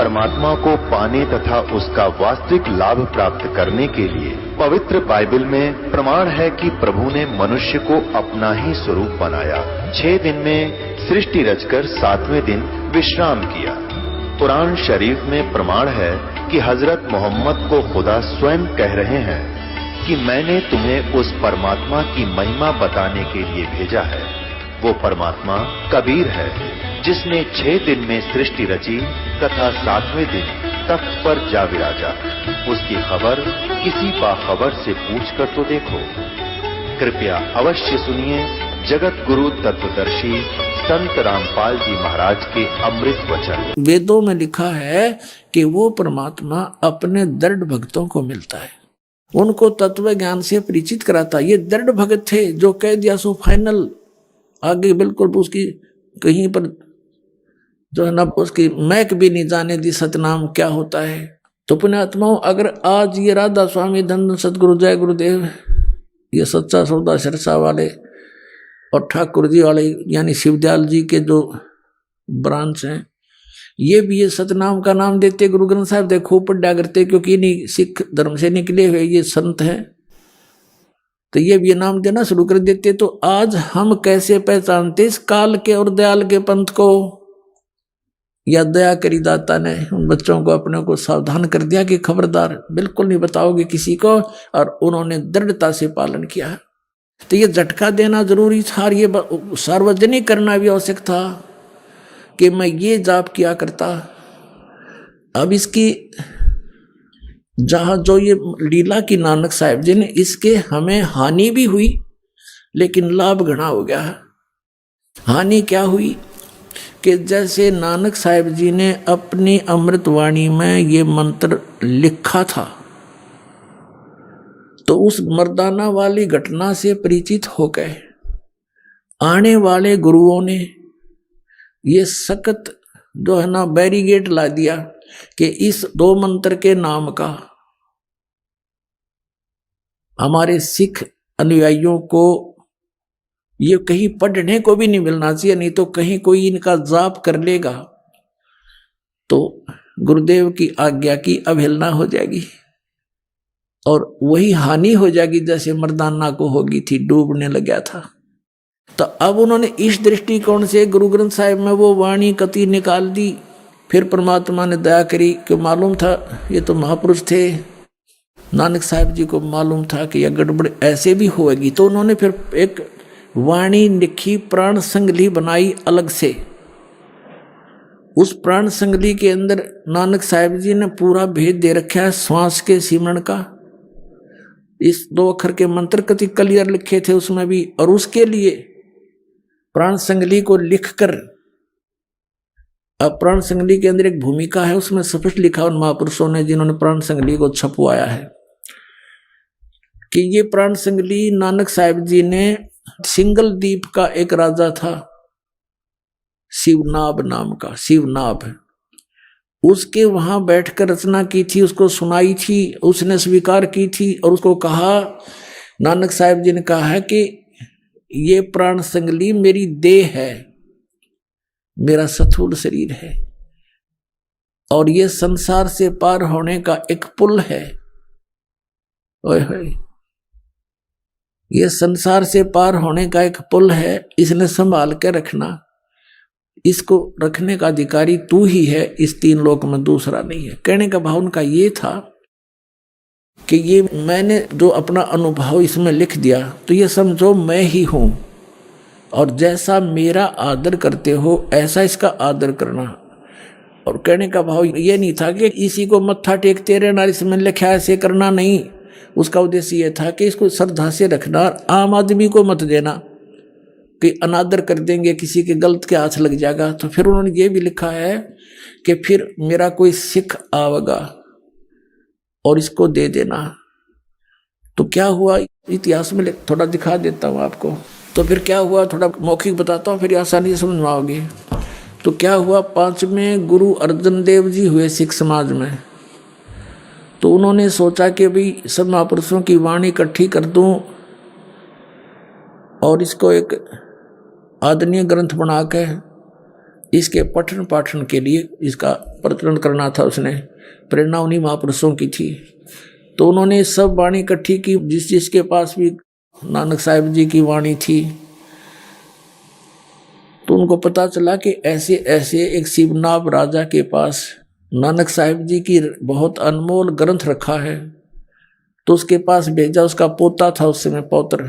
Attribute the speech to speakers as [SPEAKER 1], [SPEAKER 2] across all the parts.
[SPEAKER 1] परमात्मा को पाने तथा उसका वास्तविक लाभ प्राप्त करने के लिए पवित्र बाइबल में प्रमाण है कि प्रभु ने मनुष्य को अपना ही स्वरूप बनाया। 6 दिन में सृष्टि रचकर 7वें दिन विश्राम किया। कुरान शरीफ में प्रमाण है कि हजरत मोहम्मद को खुदा स्वयं कह रहे हैं कि मैंने तुम्हें उस परमात्मा की महिमा बताने के लिए भेजा है। वो परमात्मा कबीर है जिसने 6 दिन में सृष्टि रची तथा 7वें दिन तख्त पर जा विराजा। उसकी खबर किसी बाखबर से पूछकर तो देखो। कृपया अवश्य सुनिए जगत गुरु तत्वदर्शी संत रामपाल जी महाराज के अमृत वचन।
[SPEAKER 2] वेदों में लिखा है कि वो परमात्मा अपने दृढ़ भक्तों को मिलता है, उनको तत्व ज्ञान से परिचित कराता। ये दृढ़ भगत थे जो कह दिया सो फाइनल, आगे बिल्कुल उसकी कहीं पर जो है ना उसकी महक भी नहीं जाने दी सतनाम क्या होता है। तो पुण्यात्माओं, अगर आज ये राधा स्वामी धन सतगुरु जय गुरुदेव ये सच्चा सौदा सिरसा वाले और ठाकुर जी वाले यानी शिवदयाल जी के जो ब्रांच हैं, ये भी ये सतनाम का नाम देते गुरु ग्रंथ साहिब देखो पढ़ा करते, क्योंकि इन्हीं सिख धर्म से निकले हुए ये संत हैं, तो ये भी ये नाम देना शुरू कर देते। तो आज हम कैसे पहचानते इस काल के और दयाल के पंथ को? या दया करी दाता ने उन बच्चों को अपने को सावधान कर दिया कि खबरदार बिल्कुल नहीं बताओगे किसी को, और उन्होंने दृढ़ता से पालन किया। तो ये झटका देना जरूरी था, ये सार्वजनिक करना भी आवश्यक था कि मैं ये जाप किया करता। अब इसकी जहां जो ये लीला की नानक साहिब जी ने, इसके हमें हानि भी हुई लेकिन लाभ घना हो गया। हानि क्या हुई कि जैसे नानक साहिब जी ने अपनी अमृतवाणी में ये मंत्र लिखा था, तो उस मर्दाना वाली घटना से परिचित हो गए। आने वाले गुरुओं ने ये सख्त जो है ना बैरिगेट ला दिया कि इस 2 मंत्र के नाम का हमारे सिख अनुयायियों को ये कहीं पढ़ने को भी नहीं मिलना चाहिए, नहीं तो कहीं कोई इनका जाप कर लेगा तो गुरुदेव की आज्ञा की अवहेलना हो जाएगी और वही हानि हो जाएगी जैसे मर्दाना को होगी थी, डूबने लग गया था। तो अब उन्होंने इस दृष्टिकोण से गुरु ग्रंथ साहिब में वो वाणी कति निकाल दी। फिर परमात्मा ने दया करी कि मालूम था ये तो महापुरुष थे, नानक साहिब जी को मालूम था कि यह गड़बड़ ऐसे भी होगी, तो उन्होंने फिर एक वाणी लिखी, प्राण संगली बनाई अलग से। उस प्राण संगली के अंदर नानक साहिब जी ने पूरा भेद दे रखा है श्वास के सिमरण का। इस 2 अक्षर के मंत्र कति क्लियर लिखे थे उसमें भी, और उसके लिए प्राण संगली को लिखकर, अब प्राण संगली के अंदर एक भूमिका है उसमें स्पष्ट लिखा उन महापुरुषों ने जिन्होंने प्राण संगली को छपवाया है कि ये प्राण संगली नानक साहिब जी ने सिंगल द्वीप का एक राजा था शिवनाभ नाम का, शिवनाभ, उसके वहां बैठकर रचना की थी, उसको सुनाई थी, उसने स्वीकार की थी और उसको कहा, नानक साहिब जी ने कहा है कि ये प्राण संगली मेरी देह है, मेरा स्थूल शरीर है और ये संसार से पार होने का एक पुल है। ओए होए, ये संसार से पार होने का एक पुल है, इसने संभाल के रखना, इसको रखने का अधिकारी तू ही है, इस 3 लोक में दूसरा नहीं है। कहने का भाव उनका ये था कि ये मैंने जो अपना अनुभव इसमें लिख दिया तो ये समझो मैं ही हूं, और जैसा मेरा आदर करते हो ऐसा इसका आदर करना। और कहने का भाव ये नहीं था कि इसी को मत्था टेकते रहना, इसमें लिखा ऐसे करना, नहीं। उसका उद्देश्य यह था कि इसको श्रद्धा से रखना, आम आदमी को मत देना कि अनादर कर देंगे, किसी के गलत के हाथ लग जाएगा। तो फिर उन्होंने ये भी लिखा है कि फिर मेरा कोई सिख आवेगा और इसको दे देना। तो क्या हुआ इतिहास में थोड़ा दिखा देता हूँ आपको। तो फिर क्या हुआ थोड़ा मौखिक बताता हूँ, फिर आसानी से समझ में आओगे। तो क्या हुआ, 5वें गुरु अर्जन देव जी हुए सिख समाज में। तो उन्होंने सोचा कि भाई सब महापुरुषों की वाणी इकट्ठी कर दूं और इसको एक आदरणीय ग्रंथ बना के इसके पठन पाठन के लिए इसका प्रचलन करना था। उसने प्रेरणा उन्हीं महापुरुषों की थी। तो उन्होंने सब वाणी इकट्ठी की, जिस जिसके पास भी नानक साहिब जी की वाणी थी। तो उनको पता चला कि ऐसे ऐसे एक शिवनाभ राजा के पास नानक साहिब जी की बहुत अनमोल ग्रंथ रखा है। तो उसके पास भेजा, उसका पोता था उस समय, पौत्र।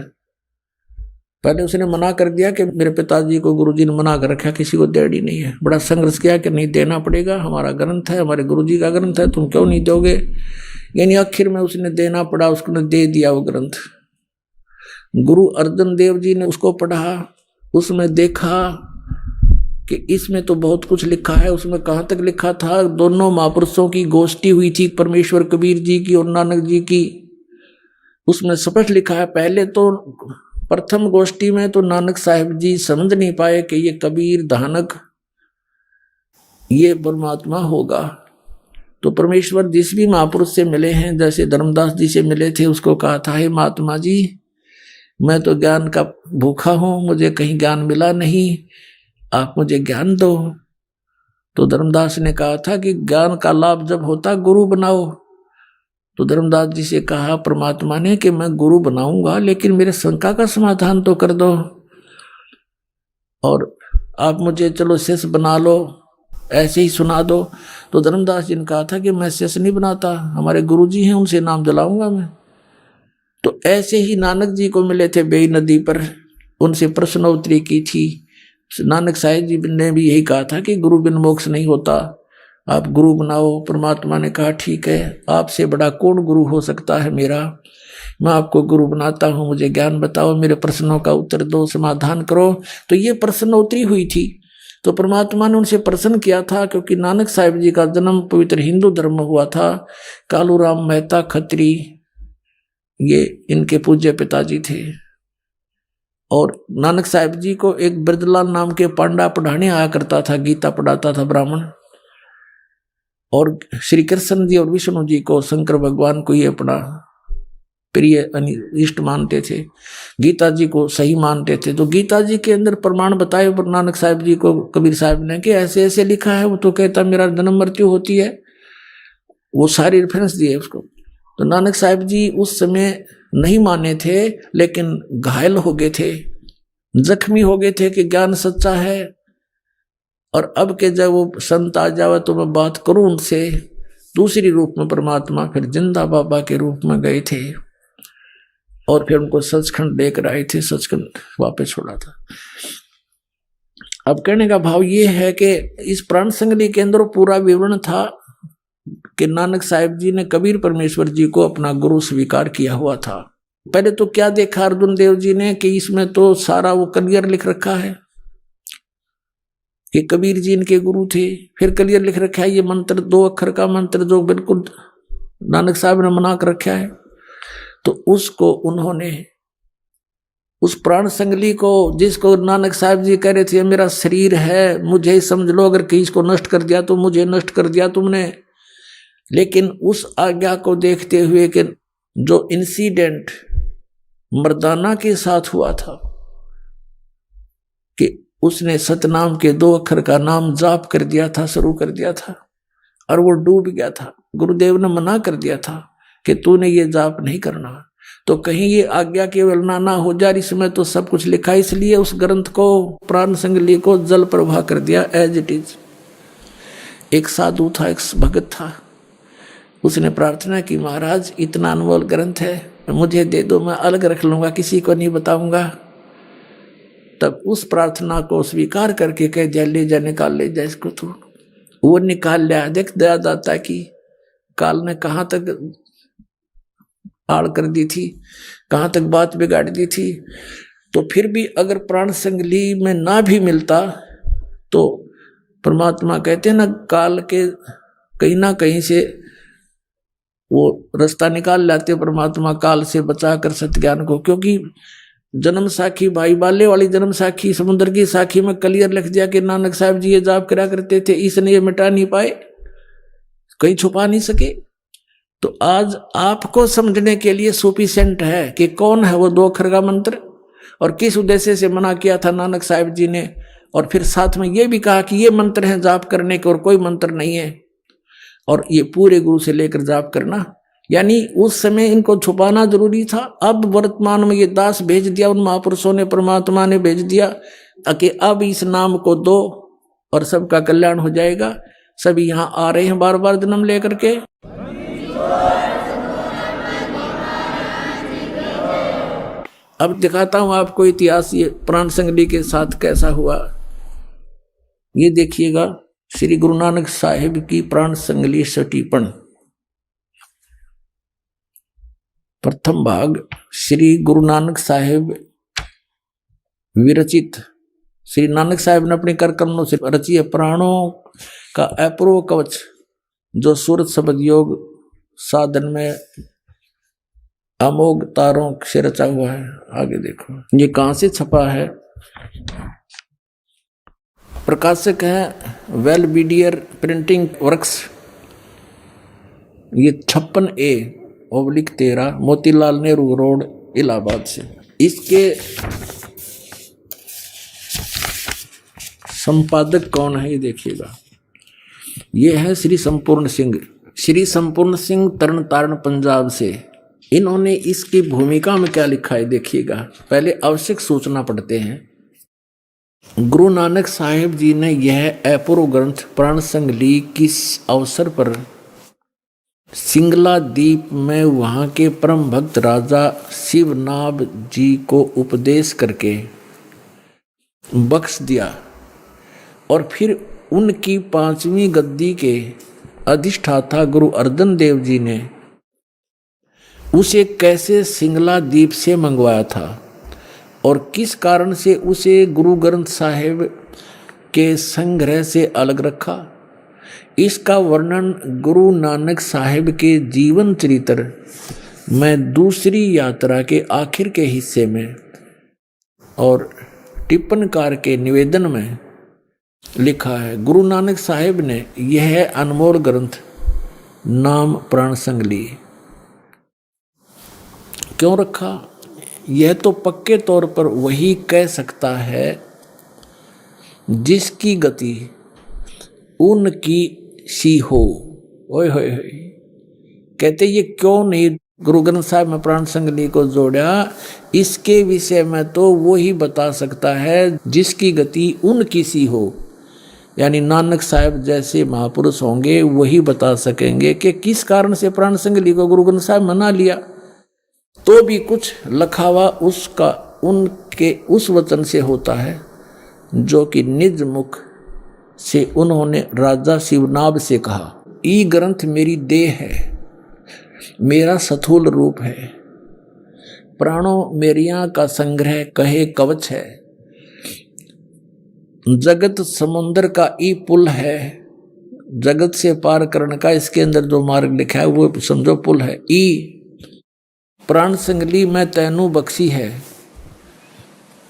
[SPEAKER 2] पहले उसने मना कर दिया कि मेरे पिताजी को गुरुजी ने मना कर रखा, किसी को देनी नहीं है। बड़ा संघर्ष किया कि नहीं देना पड़ेगा, हमारा ग्रंथ है, हमारे गुरुजी का ग्रंथ है, तुम क्यों नहीं दोगे। यानी आखिर में उसने देना पड़ा, उसने दे दिया वो ग्रंथ। गुरु अर्जन देव जी ने उसको पढ़ा, उसमें देखा कि इसमें तो बहुत कुछ लिखा है। उसमें कहाँ तक लिखा था, दोनों महापुरुषों की गोष्ठी हुई थी, परमेश्वर कबीर जी की और नानक जी की। उसमें स्पष्ट लिखा है। पहले तो प्रथम गोष्ठी में तो नानक साहिब जी समझ नहीं पाए कि ये कबीर धानक ये परमात्मा होगा। तो परमेश्वर जिस भी महापुरुष से मिले हैं, जैसे धर्मदास जी से मिले थे, उसको कहा था, हे महात्मा जी, मैं तो ज्ञान का भूखा हूं, मुझे कहीं ज्ञान मिला नहीं, आप मुझे ज्ञान दो। तो धर्मदास ने कहा था कि ज्ञान का लाभ जब होता गुरु बनाओ। तो धर्मदास जी से कहा परमात्मा ने कि मैं गुरु बनाऊंगा, लेकिन मेरे शंका का समाधान तो कर दो, और आप मुझे चलो शिष्य बना लो, ऐसे ही सुना दो। तो धर्मदास जी ने कहा था कि मैं शिष्य नहीं बनाता, हमारे गुरु जी हैं, उनसे नाम दिलाऊंगा मैं। तो ऐसे ही नानक जी को मिले थे बेई नदी पर, उनसे प्रश्नोत्तरी की थी। नानक साहिब जी ने भी यही कहा था कि गुरु बिन मोक्ष नहीं होता, आप गुरु बनाओ। परमात्मा ने कहा ठीक है, आपसे बड़ा कौन गुरु हो सकता है मेरा, मैं आपको गुरु बनाता हूँ, मुझे ज्ञान बताओ, मेरे प्रश्नों का उत्तर दो, समाधान करो। तो ये प्रश्नोत्तरी हुई थी। तो परमात्मा ने उनसे प्रश्न किया था, क्योंकि नानक साहिब जी का जन्म पवित्र हिंदू धर्म में हुआ था। कालूराम मेहता खत्री ये इनके पूज्य पिताजी थे। और नानक साहिब जी को एक ब्रजलाल नाम के पांडा पढ़ाने आया करता था, गीता पढ़ाता था ब्राह्मण। और श्री कृष्ण जी और विष्णु जी को, शंकर भगवान को ये अपना प्रिय इष्ट मानते थे, गीता जी को सही मानते थे। तो गीता जी के अंदर प्रमाण बताए पर नानक साहिब जी को कबीर साहब ने कि ऐसे ऐसे लिखा है। वो तो कहता मेरा जन्म मृत्यु होती है, वो सारी रेफरेंस दिए उसको। तो नानक साहिब जी उस समय नहीं माने थे, लेकिन घायल हो गए थे, जख्मी हो गए थे कि ज्ञान सच्चा है। और अब के जब वो संत आ जावे तो मैं बात करूं उनसे, दूसरी रूप में परमात्मा फिर जिंदा बाबा के रूप में गए थे, और फिर उनको सचखंड लेकर आए थे, सचखंड वापस छोड़ा था। अब कहने का भाव ये है कि इस प्राण संगली के अंदर पूरा विवरण था कि नानक साहिब जी ने कबीर परमेश्वर जी को अपना गुरु स्वीकार किया हुआ था। पहले तो क्या देखा अर्जुन देव जी ने कि इसमें तो सारा वो क्लियर लिख रखा है कि कबीर जी इनके गुरु थे। फिर क्लियर लिख रखा है ये मंत्र, 2 अक्षर का मंत्र जो बिल्कुल नानक साहब ने मना कर रखा है। तो उसको उन्होंने, उस प्राण संगली को, जिसको नानक साहब जी कह रहे थे मेरा शरीर है, मुझे ही समझ लो, अगर किसी को नष्ट कर दिया तो मुझे नष्ट कर दिया तुमने। लेकिन उस आज्ञा को देखते हुए कि जो इंसिडेंट मर्दाना के साथ हुआ था कि उसने सतनाम के 2 अक्षर का नाम जाप कर दिया था, शुरू कर दिया था, और वो डूब गया था। गुरुदेव ने मना कर दिया था कि तूने ये जाप नहीं करना। तो कहीं ये आज्ञा की अवहेलना ना हो जाए, इसमें तो सब कुछ लिखा, इसलिए उस ग्रंथ को, प्राण संगली को जल प्रवाह कर दिया एज इट इज। एक साधु था, एक भगत था, उसने प्रार्थना की महाराज इतना अनमोल ग्रंथ है, मुझे दे दो, मैं अलग रख लूंगा, किसी को नहीं बताऊंगा। तब उस प्रार्थना को स्वीकार करके कह दिया ले जा, निकाल ले जा इसको तू। वो निकाल लिया। देख दया दाता की काल ने कहाँ तक आड़ कर दी थी, कहाँ तक बात बिगाड़ दी थी। तो फिर भी अगर प्राण संगली में ना भी मिलता तो परमात्मा कहते हैं ना, काल के कहीं ना कहीं से वो रास्ता निकाल लाते परमात्मा, काल से बचा कर सत्य ज्ञान को। क्योंकि जन्म साखी, भाई बाले वाली जन्म साखी, समुद्र की साखी में क्लियर लिख दिया कि नानक साहब जी ये जाप करा करते थे, इसने ये मिटा नहीं पाए, कहीं छुपा नहीं सके। तो आज आपको समझने के लिए सुफिशिएंट है कि कौन है वो 2 अक्षर का मंत्र और किस उद्देश्य से मना किया था नानक साहब जी ने, और फिर साथ में ये भी कहा कि ये मंत्र है जाप करने के और कोई मंत्र नहीं है, और ये पूरे गुरु से लेकर जाप करना। यानी उस समय इनको छुपाना जरूरी था। अब वर्तमान में ये दास भेज दिया उन महापुरुषों ने, परमात्मा ने भेज दिया कि अब इस नाम को दो और सबका कल्याण हो जाएगा। सभी यहाँ आ रहे हैं बार बार जन्म लेकर के। अब दिखाता हूं आपको इतिहास ये प्राण संगली के साथ कैसा हुआ। ये देखिएगा श्री गुरु नानक साहिब की प्राण संगली सटीपन, प्रथम भाग श्री गुरु नानक साहिब विरचित। श्री नानक साहिब ने अपने कर कमलों से रची है प्राणों का अपूर्व कवच, जो सूरत शब्द योग साधन में अमोघ तारों से रचा हुआ है। आगे देखो ये कहां से छपा है। प्रकाशक है वेलबीडियर प्रिंटिंग वर्क्स। ये 56A/13 मोतीलाल नेहरू रोड इलाहाबाद से। इसके संपादक कौन है ये देखिएगा। ये है श्री संपूर्ण सिंह। श्री संपूर्ण सिंह तरन तारण पंजाब से। इन्होंने इसकी भूमिका में क्या लिखा है देखिएगा। पहले आवश्यक सूचना पढ़ते हैं। गुरु नानक साहिब जी ने यह अपूर्व ग्रंथ प्राण संगली किस अवसर पर सिंगला द्वीप में वहां के परम भक्त राजा शिवनाभ जी को उपदेश करके बख्श दिया, और फिर उनकी 5वीं गद्दी के अधिष्ठाता गुरु अर्जन देव जी ने उसे कैसे सिंगला द्वीप से मंगवाया था और किस कारण से उसे गुरु ग्रंथ साहिब के संग्रह से अलग रखा। इसका वर्णन गुरु नानक साहिब के जीवन चरित्र में दूसरी यात्रा के आखिर के हिस्से में और टिप्पणकार के निवेदन में लिखा है। गुरु नानक साहिब ने यह अनमोल ग्रंथ नाम प्राण संगली क्यों रखा? यह तो पक्के तौर पर वही कह सकता है जिसकी गति उनकी सी हो। ओए होए होए, कहते ये क्यों नहीं गुरु ग्रंथ साहिब में प्राण संगली को जोड़ा? इसके विषय में तो वो ही बता सकता है जिसकी गति उनकी सी हो। यानी नानक साहिब जैसे महापुरुष होंगे वही बता सकेंगे कि किस कारण से प्राण संगली को गुरु ग्रंथ साहिब मना लिया। तो भी कुछ लखावा उसका उनके उस वचन से होता है जो कि निज मुख से उन्होंने राजा शिवनाभ से कहा। ई ग्रंथ मेरी देह है, मेरा स्थूल रूप है, प्राणों मेरिया का संग्रह कहे कवच है, जगत समुद्र का ई पुल है, जगत से पार करने का इसके अंदर जो मार्ग लिखा है वो समझो पुल है। ई प्राण संगली में तैनू बख्शी है,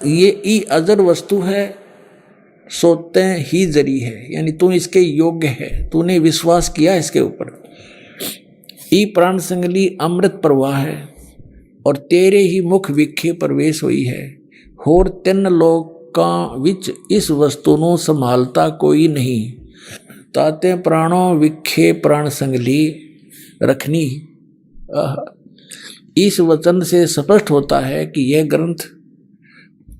[SPEAKER 2] ये ई अजर वस्तु है, सोते ही जरी है, यानी तू इसके योग्य है, तूने विश्वास किया इसके ऊपर। ई प्राण संगली अमृत प्रवाह है और तेरे ही मुख विखे प्रवेश हुई है। होर 3 लोकां विच इस वस्तु ਨੂੰ संभालता कोई नहीं, ताते प्राणों विखे प्राण संगली रखनी। इस वचन से स्पष्ट होता है कि यह ग्रंथ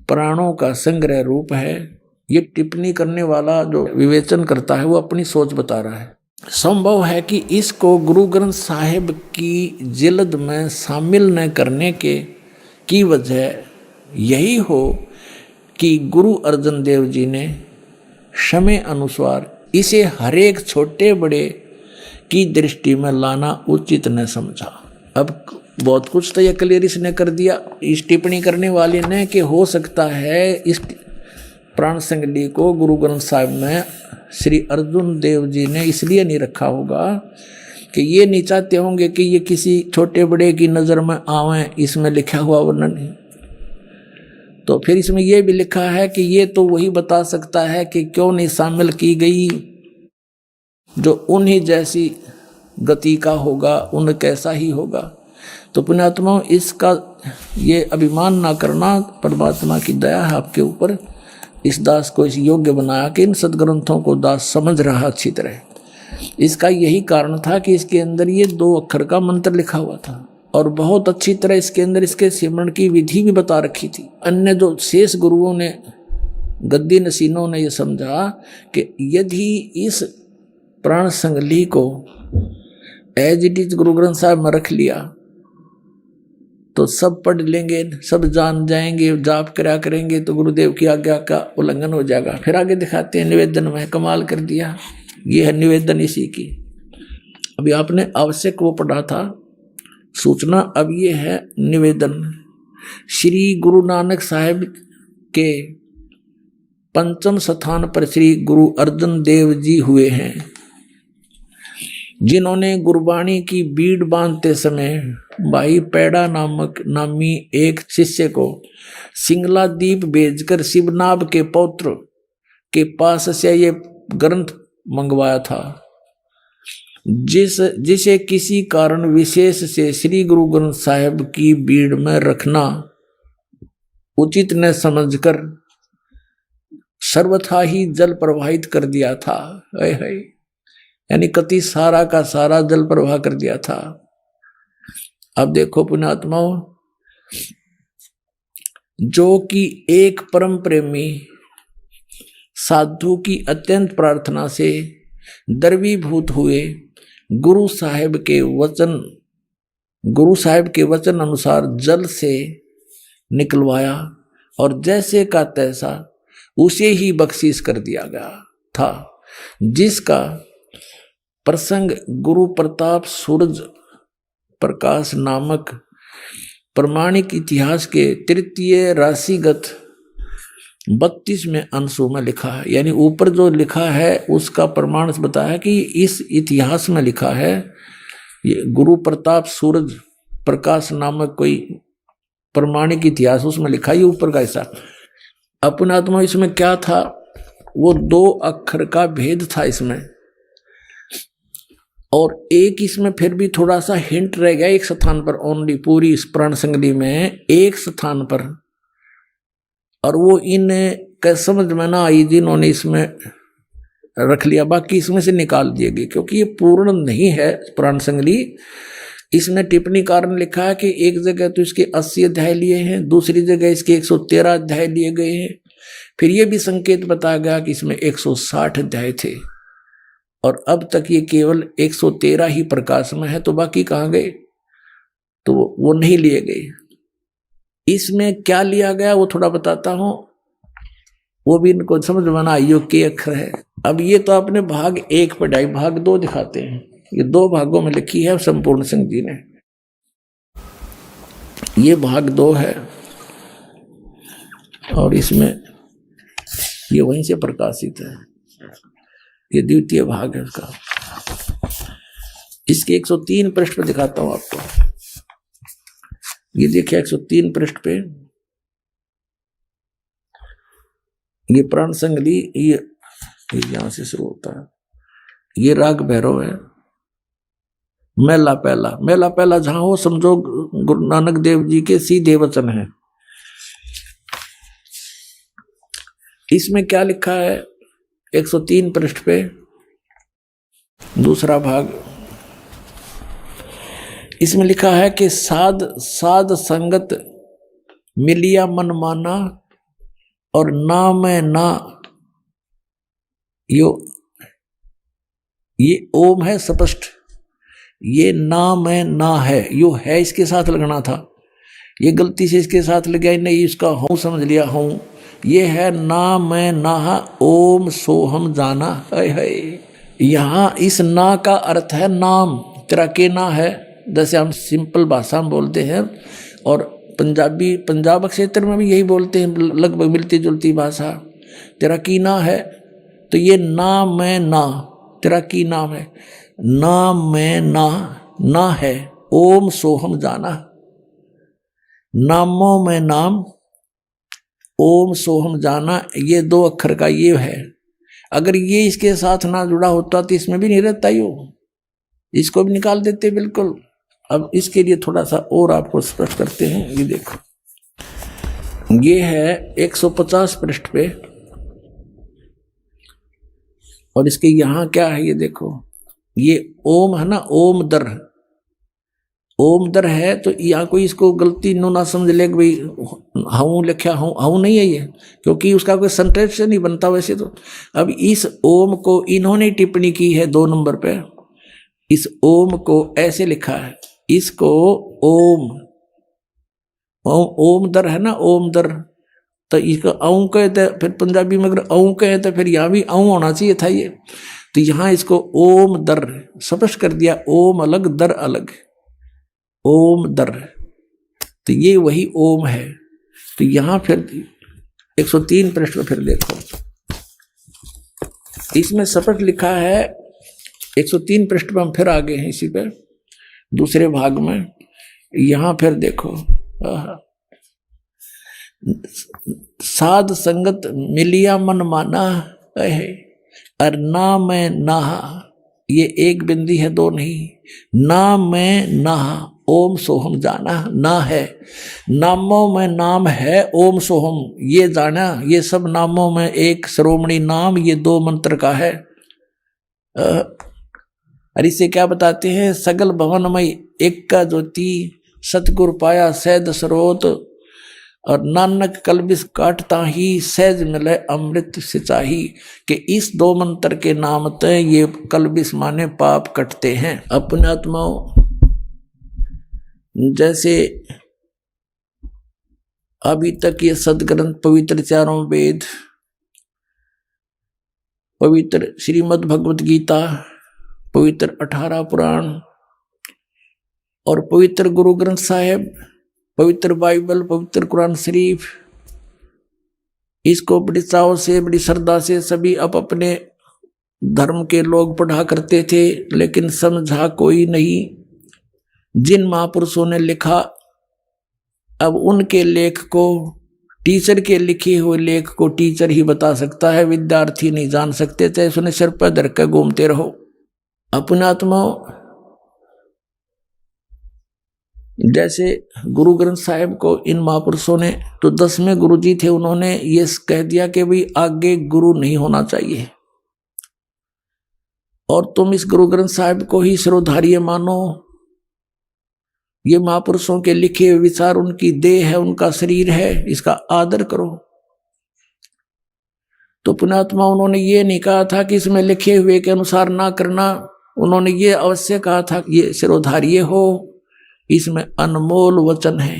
[SPEAKER 2] प्राणों का संग्रह रूप है। ये टिप्पणी करने वाला जो विवेचन करता है वो अपनी सोच बता रहा है। संभव है कि इसको गुरु ग्रंथ साहिब की जिल्द में शामिल न करने की वजह यही हो कि गुरु अर्जन देव जी ने समय अनुसार इसे हरेक छोटे बड़े की दृष्टि में लाना उचित न समझा। अब बहुत कुछ तो यह क्लियर इसने कर दिया इस टिप्पणी करने वाले ने कि हो सकता है इस प्राण संगली को गुरु ग्रंथ साहिब में श्री अर्जुन देव जी ने इसलिए नहीं रखा होगा कि ये नहीं चाहते होंगे कि ये किसी छोटे बड़े की नज़र में आवे, इसमें लिखा हुआ वर्णन है। तो फिर इसमें यह भी लिखा है कि ये तो वही बता सकता है कि क्यों नहीं शामिल की गई जो उन्हीं जैसी गति का होगा, उन कैसा ही होगा। तो पुण्यात्माओं, इसका ये अभिमान ना करना, परमात्मा की दया है आपके ऊपर इस दास को इस योग्य बनाया कि इन सदग्रंथों को दास समझ रहा अच्छी तरह। इसका यही कारण था कि इसके अंदर ये 2 अक्षर का मंत्र लिखा हुआ था और बहुत अच्छी तरह इसके अंदर इसके सिमरण की विधि भी बता रखी थी। अन्य जो शेष गुरुओं ने, गद्दी नसीनों ने, यह समझा कि यदि इस प्राण संगली को as it is Guru Granth साहब में रख लिया तो सब पढ़ लेंगे, सब जान जाएंगे, जाप करा करेंगे तो गुरुदेव की आज्ञा का उल्लंघन हो जाएगा। फिर आगे दिखाते हैं निवेदन में, कमाल कर दिया। ये है निवेदन इसी की। अभी आपने आवश्यक वो पढ़ा था सूचना, अब ये है निवेदन। श्री गुरु नानक साहिब के 5वें स्थान पर श्री गुरु अर्जन देव जी हुए हैं, जिन्होंने गुरबाणी की बीड़ बांधते समय भाई पैड़ा नामी एक शिष्य को सिंगला दीप भेजकर शिवनाभ के पौत्र के पास से ये ग्रंथ मंगवाया था, जिसे किसी कारण विशेष से श्री गुरु ग्रंथ साहिब की बीड़ में रखना उचित न समझकर सर्वथा ही जल प्रवाहित कर दिया था। यानी कति सारा का सारा जल प्रवाह कर दिया था। अब देखो पुण्यात्माओं, जो कि एक परम प्रेमी साधु की अत्यंत प्रार्थना से द्रवीभूत हुए गुरु साहिब के वचन अनुसार जल से निकलवाया और जैसे का तैसा उसे ही बख्शीश कर दिया गया था, जिसका प्रसंग गुरु प्रताप सूरज प्रकाश नामक प्रमाणिक इतिहास के 3 राशिगत 32वें अंशों में लिखा है। यानी ऊपर जो लिखा है उसका प्रमाण बताया है कि इस इतिहास में लिखा है, ये गुरु प्रताप सूरज प्रकाश नामक कोई प्रमाणिक इतिहास उसमें लिखा है, ये ऊपर का हिस्सा। अपना आत्मा इसमें क्या था, वो 2 अक्षर का भेद था इसमें, और एक इसमें फिर भी थोड़ा सा हिंट रह गया एक स्थान पर, ओनली पूरी इस प्राण संगली में एक स्थान पर, और वो इन समझ में ना आई जिन्होंने इसमें रख लिया, बाकी इसमें से निकाल दिए गए क्योंकि ये पूर्ण नहीं है प्राण संगली। इसमें टिप्पणीकार ने लिखा है कि एक जगह तो इसके 80 अध्याय लिए हैं, दूसरी जगह इसके 113 अध्याय लिए गए हैं। फिर ये भी संकेत बताया गया कि इसमें 160 अध्याय थे और अब तक ये केवल 113 ही प्रकाश में है, तो बाकी कहाँ गए, तो वो नहीं लिए गए। इसमें क्या लिया गया वो थोड़ा बताता हूं, वो भी इनको समझ में ना आइयो के अक्षर है। अब ये तो आपने भाग 1 पढ़ाई, भाग 2 दिखाते हैं। ये 2 भागों में लिखी है संपूर्ण सिंह जी ने। ये भाग 2 है और इसमें ये वहीं से प्रकाशित है, ये द्वितीय भाग है उसका। इसके 103 पृष्ठ पे दिखाता हूं आपको। ये देखिए 103 पृष्ठ पे ये प्राण संगली, ये यहां से शुरू होता है। ये राग भैरव है, मेला पहला जहां हो समझो गुरु नानक देव जी के सीधे वचन है। इसमें क्या लिखा है 103 पृष्ठ पे, दूसरा भाग। इसमें लिखा है कि साध संगत मिलिया मन माना और ना मैं ना, ये ओम है स्पष्ट, ये ना मैं ना है, यो है इसके साथ लगना था, ये गलती से इसके साथ लग गया, नहीं इसका हूं समझ लिया हूं। ये है ना मैं ना ओम सोहम जाना है। यहाँ इस ना का अर्थ है नाम, तेरा के ना है, जैसे हम सिंपल भाषा में बोलते हैं, और पंजाब क्षेत्र में भी यही बोलते हैं, लगभग मिलती जुलती भाषा। तेरा की ना है, तो ये ना मैं ना, तेरा की नाम है, ना मैं ना है, ओम सोहम जाना, नामों में नाम, ओम सोहम जाना, ये 2 अक्षर का ये है। अगर ये इसके साथ ना जुड़ा होता तो इसमें भी नहीं रहता, इसको भी निकाल देते बिल्कुल। अब इसके लिए थोड़ा सा और आपको स्पष्ट करते हैं। ये देखो, ये है 150 पृष्ठ पे और इसके यहाँ क्या है ये देखो, ये ओम है ना, ओम दर, ओम दर है। तो यहाँ कोई इसको गलती नो ना समझ ले भाई हूँ लिखा हूँ, हूँ नहीं है ये, क्योंकि उसका कोई सेंटेंस नहीं बनता वैसे तो। अब इस ओम को इन्होंने टिप्पणी की है 2 नंबर पे, इस ओम को ऐसे लिखा है, इसको ओम, ओम दर है ना, ओम दर, तो इसका औ कहते, फिर पंजाबी में अगर औ कहे तो फिर यहाँ भी औ होना चाहिए था ये। तो यहाँ इसको ओम दर स्पष्ट कर दिया, ओम अलग दर अलग, ओम दर, तो ये वही ओम है। तो यहाँ फिर 103 पृष्ठ पर फिर देखो, इसमें स्पष्ट लिखा है 103 पृष्ठ पर हम फिर आगे हैं इसी पे दूसरे भाग में। यहाँ फिर देखो, साध संगत मिलिया मन माना है, और ना मैं नहा, ये एक बिंदी है 2 नहीं, ना मैं नहा ओम सोहम जाना, ना है नामों में नाम है ओम सोहम ये जाना, ये सब नामों में एक श्रोमणी नाम, ये 2 मंत्र का है। और इसे क्या बताते हैं, सगल भवनमय एक का ज्योति, सतगुर पाया सहज स्रोत, और नानक कलबिस काटता ही सहज मिले अमृत सिंचाई, कि इस 2 मंत्र के नाम ते ये कलबिस माने पाप कटते हैं। अपने आत्माओं जैसे अभी तक ये सदग्रंथ पवित्र 4 वेद, पवित्र श्रीमद् भगवत गीता, पवित्र 18 पुराण और पवित्र गुरु ग्रंथ साहिब, पवित्र बाइबल, पवित्र कुरान शरीफ, इसको बड़ी चाव से बड़ी श्रद्धा से सभी अपने धर्म के लोग पढ़ा करते थे, लेकिन समझा कोई नहीं। जिन महापुरुषों ने लिखा, अब उनके लेख को, टीचर के लिखे हुए लेख को टीचर ही बता सकता है, विद्यार्थी नहीं जान सकते थे, उसने सिर पर धर के घूमते रहो। अपने आत्माओं जैसे गुरु ग्रंथ साहिब को इन महापुरुषों ने, तो 10वें गुरु जी थे, उन्होंने ये कह दिया कि भाई आगे गुरु नहीं होना चाहिए, और तुम इस गुरु ग्रंथ साहिब को ही सिरोधार्य मानो। ये महापुरुषों के लिखे हुए विचार उनकी देह है, उनका शरीर है, इसका आदर करो। तो पुण्यात्मा उन्होंने ये नहीं कहा था कि इसमें लिखे हुए के अनुसार ना करना, उन्होंने ये अवश्य कहा था कि ये सिरोधार्य हो, इसमें अनमोल वचन है।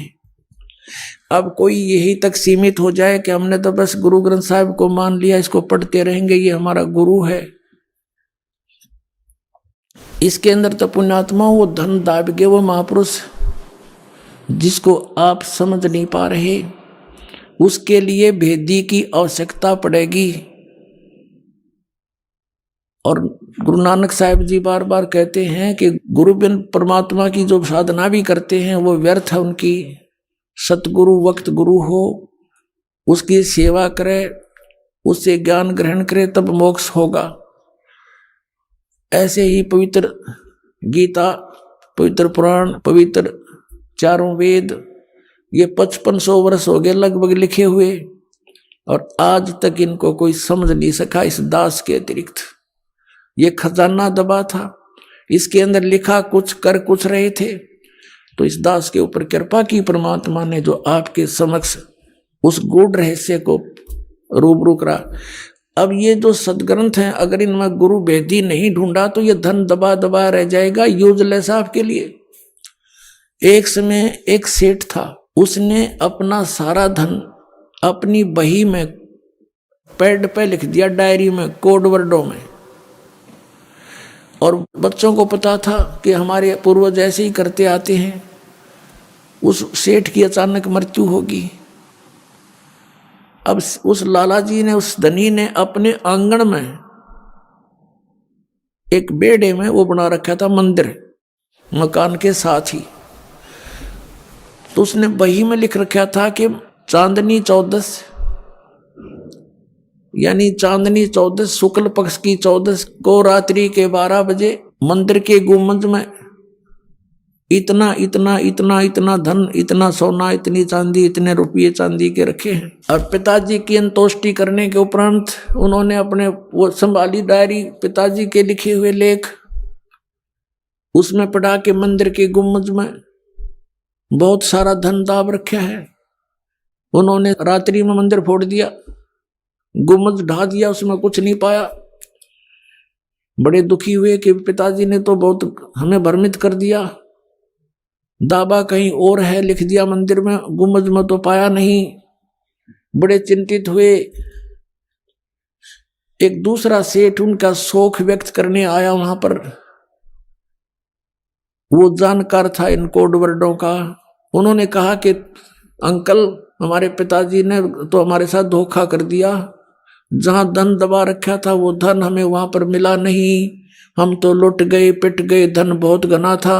[SPEAKER 2] अब कोई यही तक सीमित हो जाए कि हमने तो बस गुरु ग्रंथ साहिब को मान लिया, इसको पढ़ते रहेंगे, ये हमारा गुरु है, इसके अंदर तो पुण्यात्मा वो धन दाब के वो महापुरुष जिसको आप समझ नहीं पा रहे, उसके लिए भेदी की आवश्यकता पड़ेगी। और गुरु नानक साहिब जी बार बार कहते हैं कि गुरु बिन परमात्मा की जो साधना भी करते हैं वो व्यर्थ है उनकी। सतगुरु वक्त गुरु हो, उसकी सेवा करे, उससे ज्ञान ग्रहण करे, तब मोक्ष होगा। ऐसे ही पवित्र गीता, पवित्र पुराण, पवित्र 4 वेद, ये 5500 वर्ष हो गए लगभग लिखे हुए, और आज तक इनको कोई समझ नहीं सका इस दास के अतिरिक्त। ये खजाना दबा था, इसके अंदर लिखा कुछ कर कुछ रहे थे। तो इस दास के ऊपर कृपा की परमात्मा ने, जो आपके समक्ष उस गूढ़ रहस्य को रूबरू करा। अब ये जो सदग्रंथ हैं, अगर इनमें गुरु भेदी नहीं ढूंढा तो ये धन दबा दबा रह जाएगा, यूजलेस आपके लिए। एक समय एक सेठ था, उसने अपना सारा धन अपनी बही में पैड पे लिख दिया, डायरी में, कोड वर्डों में, और बच्चों को पता था कि हमारे पूर्वज ऐसे ही करते आते हैं। उस सेठ की अचानक मृत्यु होगी। अब उस लाला जी ने, उस धनी ने अपने आंगन में एक बेड़े में वो बना रखा था मंदिर, मकान के साथ ही। तो उसने बही में लिख रखा था कि चांदनी 14, यानी चांदनी 14 शुक्ल पक्ष की 14 को रात्रि के 12 बजे मंदिर के गुंबद में इतना इतना इतना इतना धन, इतना सोना, इतनी चांदी, इतने रुपये चांदी के रखे हैं। और पिताजी की अंतोष्टि करने के उपरांत उन्होंने अपने वो संभाली डायरी, पिताजी के लिखे हुए लेख, उसमें पढ़ा के मंदिर के गुम्बद में बहुत सारा धन दाब रखा है। उन्होंने रात्रि में मंदिर फोड़ दिया, गुम्बद ढा दिया, उसमें कुछ नहीं पाया। बड़े दुखी हुए कि पिताजी ने तो बहुत हमें भ्रमित कर दिया, दाबा कहीं और है, लिख दिया मंदिर में, गुम्बद में तो पाया नहीं। बड़े चिंतित हुए। एक दूसरा सेठ उनका शोक व्यक्त करने आया वहां पर, वो जानकार था इन कोड वर्डों का। उन्होंने कहा कि अंकल, हमारे पिताजी ने तो हमारे साथ धोखा कर दिया, जहां धन दबा रखा था वो धन हमें वहां पर मिला नहीं, हम तो लुट गए, पिट गए, धन बहुत घना था।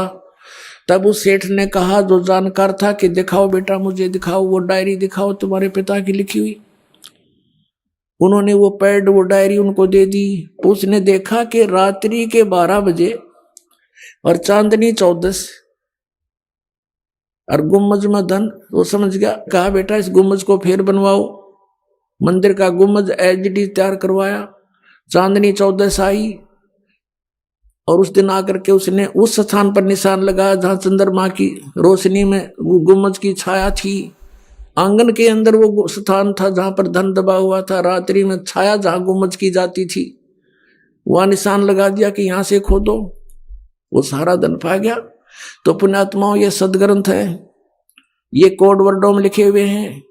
[SPEAKER 2] तब उस सेठ ने कहा, जो जानकार था, कि दिखाओ बेटा, मुझे दिखाओ, वो डायरी दिखाओ तुम्हारे पिता की लिखी हुई। उन्होंने वो पैड, वो डायरी उनको दे दी। उसने देखा कि रात्रि के 12 बजे और चांदनी 14 और गुम्बज में धन। वो समझ गया, कहा बेटा इस गुम्बज को फिर बनवाओ। मंदिर का गुम्बज एज इट इज तैयार करवाया। चांदनी 14 आई और उस दिन आकर के उसने उस स्थान पर निशान लगाया जहां चंद्रमा की रोशनी में गुम्बज की छाया थी। आंगन के अंदर वो स्थान था जहां पर धन दबा हुआ था। रात्रि में छाया जहां गुम्बज की जाती थी, वहां निशान लगा दिया कि यहां से खोदो। वो सारा धन पा गया। तो पुण्यात्माओं, ये सदग्रंथ है, ये कोड वर्डों में लिखे हुए हैं,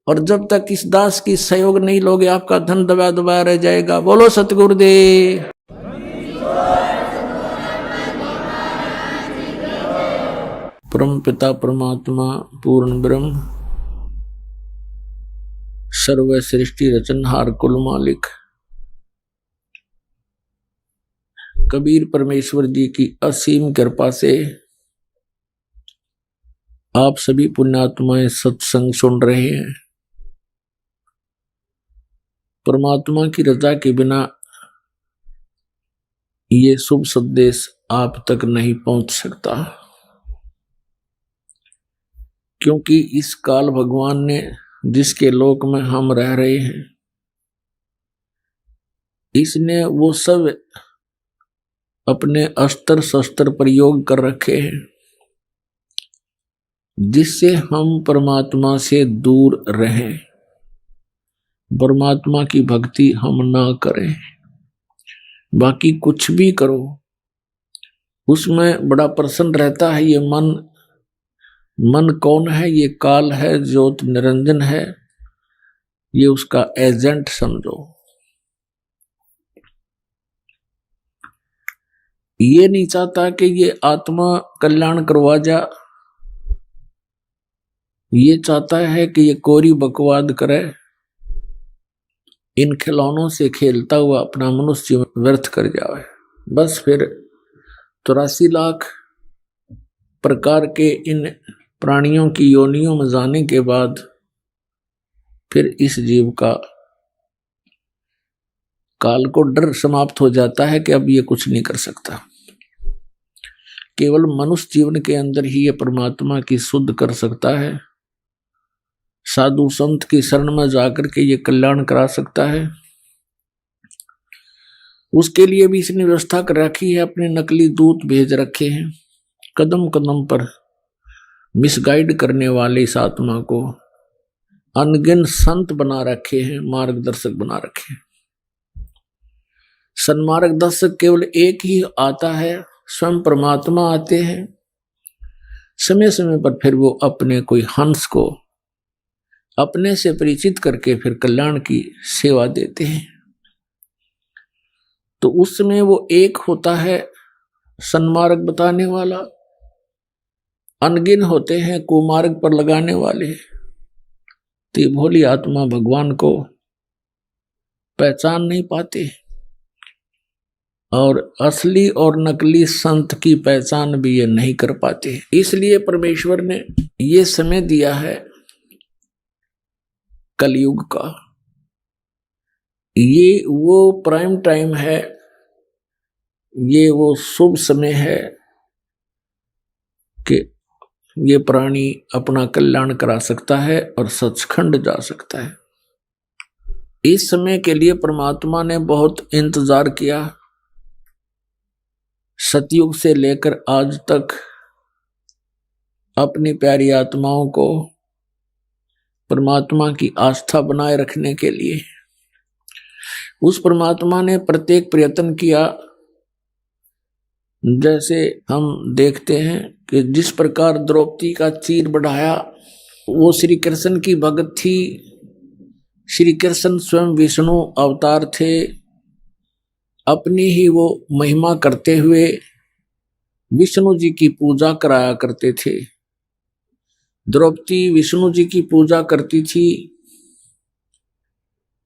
[SPEAKER 2] और जब तक इस दास की सहयोग नहीं लोगे आपका धन दबा दबा रह जाएगा। बोलो सतगुरुदेव। परम पिता परमात्मा पूर्ण ब्रह्म सर्व सृष्टि रचनहार कुल मालिक कबीर परमेश्वर जी की असीम कृपा से आप सभी पुण्यात्माएं सत्संग सुन रहे हैं। परमात्मा की रजा के बिना ये शुभ संदेश आप तक नहीं पहुंच सकता, क्योंकि इस काल भगवान ने जिसके लोक में हम रह रहे हैं, इसने वो सब अपने अस्त्र शस्त्र प्रयोग कर रखे हैं जिससे हम परमात्मा से दूर रहें, परमात्मा की भक्ति हम ना करें। बाकी कुछ भी करो, उसमें बड़ा प्रसन्न रहता है ये मन। मन कौन है? ये काल है, ज्योत निरंजन है, ये उसका एजेंट समझो। ये नहीं चाहता कि ये आत्मा कल्याण करवा जा, ये चाहता है कि ये कोरी बकवाद करे, इन खिलौनों से खेलता हुआ अपना मनुष्य जीवन व्यर्थ कर जाए। बस फिर 83 लाख प्रकार के इन प्राणियों की योनियों में जाने के बाद फिर इस जीव का काल को डर समाप्त हो जाता है कि अब ये कुछ नहीं कर सकता। केवल मनुष्य जीवन के अंदर ही ये परमात्मा की शुद्ध कर सकता है, साधु संत की शरण में जाकर के ये कल्याण करा सकता है। उसके लिए भी इसने व्यवस्था कर रखी है, अपने नकली दूत भेज रखे हैं, कदम कदम पर मिसगाइड करने वाले इस आत्मा को अनगिन संत बना रखे हैं, मार्गदर्शक बना रखे हैं। सन्मार्गदर्शक केवल एक ही आता है, स्वयं परमात्मा आते हैं। समय समय पर फिर वो अपने कोई हंस को अपने से परिचित करके फिर कल्याण की सेवा देते हैं। तो उस समय वो एक होता है सन्मार्ग बताने वाला, अनगिन होते हैं कुमार्ग पर लगाने वाले। तो ये भोली आत्मा भगवान को पहचान नहीं पाते, और असली और नकली संत की पहचान भी ये नहीं कर पाते। इसलिए परमेश्वर ने ये समय दिया है कलयुग का। ये वो प्राइम टाइम है, ये वो शुभ समय है कि ये प्राणी अपना कल्याण करा सकता है और सचखंड जा सकता है। इस समय के लिए परमात्मा ने बहुत इंतजार किया। सतयुग से लेकर आज तक अपनी प्यारी आत्माओं को परमात्मा की आस्था बनाए रखने के लिए उस परमात्मा ने प्रत्येक प्रयत्न किया। जैसे हम देखते हैं कि जिस प्रकार द्रौपदी का चीर बढ़ाया, वो श्री कृष्ण की भगत थी। श्री कृष्ण स्वयं विष्णु अवतार थे। अपनी ही वो महिमा करते हुए विष्णु जी की पूजा कराया करते थे। द्रौपदी विष्णु जी की पूजा करती थी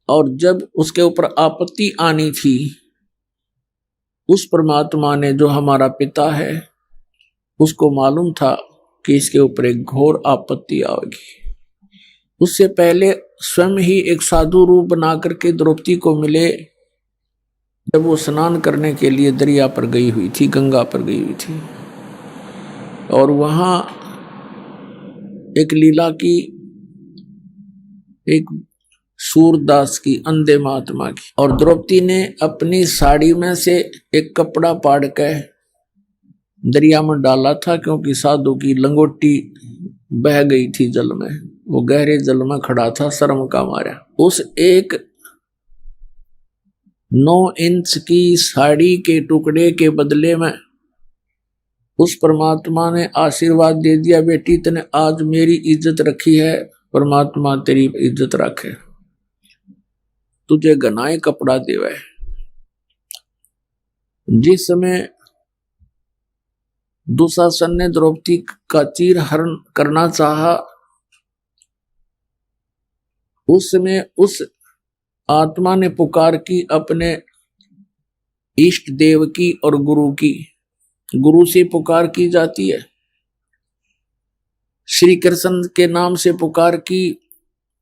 [SPEAKER 2] और जब उसके ऊपर आपत्ति आनी थी, उस परमात्मा ने, जो हमारा पिता है, उसको मालूम था कि इसके ऊपर एक घोर आपत्ति आएगी। उससे पहले स्वयं ही एक साधु रूप बना करके द्रौपदी को मिले, जब वो स्नान करने के लिए दरिया पर गई हुई थी, गंगा पर गई हुई थी, और वहां एक लीला की, एक सूरदास की, अंधे महात्मा की, और द्रौपदी ने अपनी साड़ी में से एक कपड़ा फाड़ के दरिया में डाला था, क्योंकि साधु की लंगोटी बह गई थी जल में। वो गहरे जल में खड़ा था, शर्म का मारा। उस एक 9 इंच की साड़ी के टुकड़े के बदले में उस परमात्मा ने आशीर्वाद दे दिया, बेटी तने आज मेरी इज्जत रखी है, परमात्मा तेरी इज्जत रखे, तुझे घनाए कपड़ा देवे। जिस समय दुशासन ने द्रौपदी का चीर हरण करना चाहा, उस समय उस आत्मा ने पुकार की अपने इष्ट देव की और गुरु की। गुरु से पुकार की जाती है, श्री कृष्ण के नाम से पुकार की।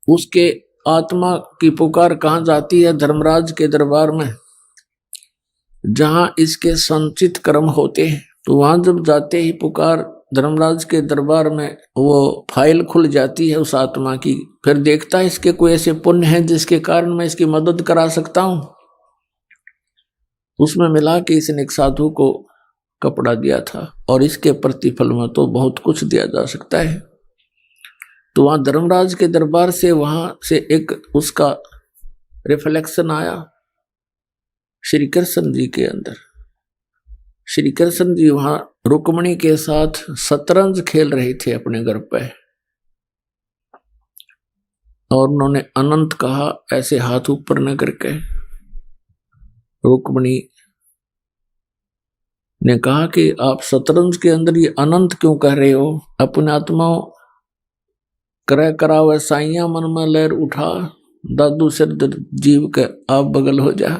[SPEAKER 2] उसके आत्मा की पुकार कहाँ जाती है? धर्मराज के दरबार में, जहां इसके संचित कर्म होते हैं। तो वहां जब जाते ही पुकार धर्मराज के दरबार में, वो फाइल खुल जाती है उस आत्मा की। फिर देखता है इसके कोई ऐसे पुण्य है जिसके कारण मैं इसकी मदद करा सकता हूं। उसमें मिला कि इसने एक साधु को कपड़ा दिया था और इसके प्रतिफल में तो बहुत कुछ दिया जा सकता है। तो वहां धर्मराज के दरबार से, वहां से एक उसका रिफ्लेक्शन आया श्री कृष्ण जी के अंदर। श्री कृष्ण जी वहां रुक्मिणी के साथ शतरंज खेल रहे थे अपने घर पे, और उन्होंने अनंत कहा, ऐसे हाथ ऊपर न करके। रुक्मिणी ने कहा कि आप शतरंज के अंदर ये अनंत क्यों कह रहे हो? अपने आत्माओं करय करावे साइया, मन में लहर उठा, दादू सिर जीव के आप बगल हो जा।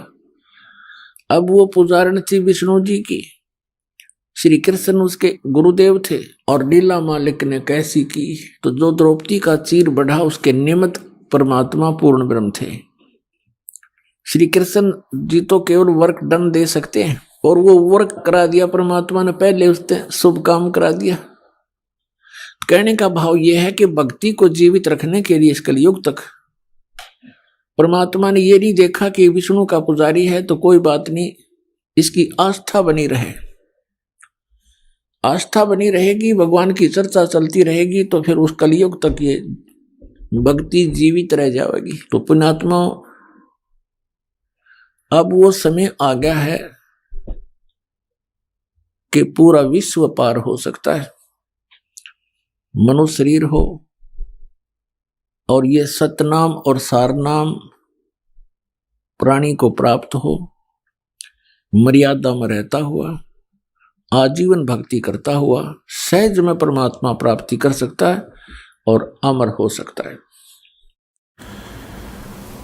[SPEAKER 2] अब वो पुजारण थी विष्णु जी की, श्री कृष्ण उसके गुरुदेव थे, और लीला मालिक ने कैसी की। तो जो द्रौपदी का चीर बढ़ा, उसके निमित्त परमात्मा पूर्ण ब्रह्म थे। श्री कृष्ण जी तो केवल वर्क डन दे सकते हैं, और वो वर्क करा दिया परमात्मा ने, पहले उसने शुभ काम करा दिया। कहने का भाव यह है कि भक्ति को जीवित रखने के लिए इस कलयुग तक परमात्मा ने ये नहीं देखा कि विष्णु का पुजारी है तो कोई बात नहीं, इसकी आस्था बनी रहे। आस्था बनी रहेगी, भगवान की चर्चा चलती रहेगी, तो फिर उस कलयुग तक ये भक्ति जीवित रह जाएगी। तो पुण्यात्मा, अब वो समय आ गया है कि पूरा विश्व पार हो सकता है। मनुष्य शरीर हो और ये सतनाम और सारनाम प्राणी को प्राप्त हो, मर्यादा में रहता हुआ, आजीवन भक्ति करता हुआ सहज में परमात्मा प्राप्ति कर सकता है और अमर हो सकता है।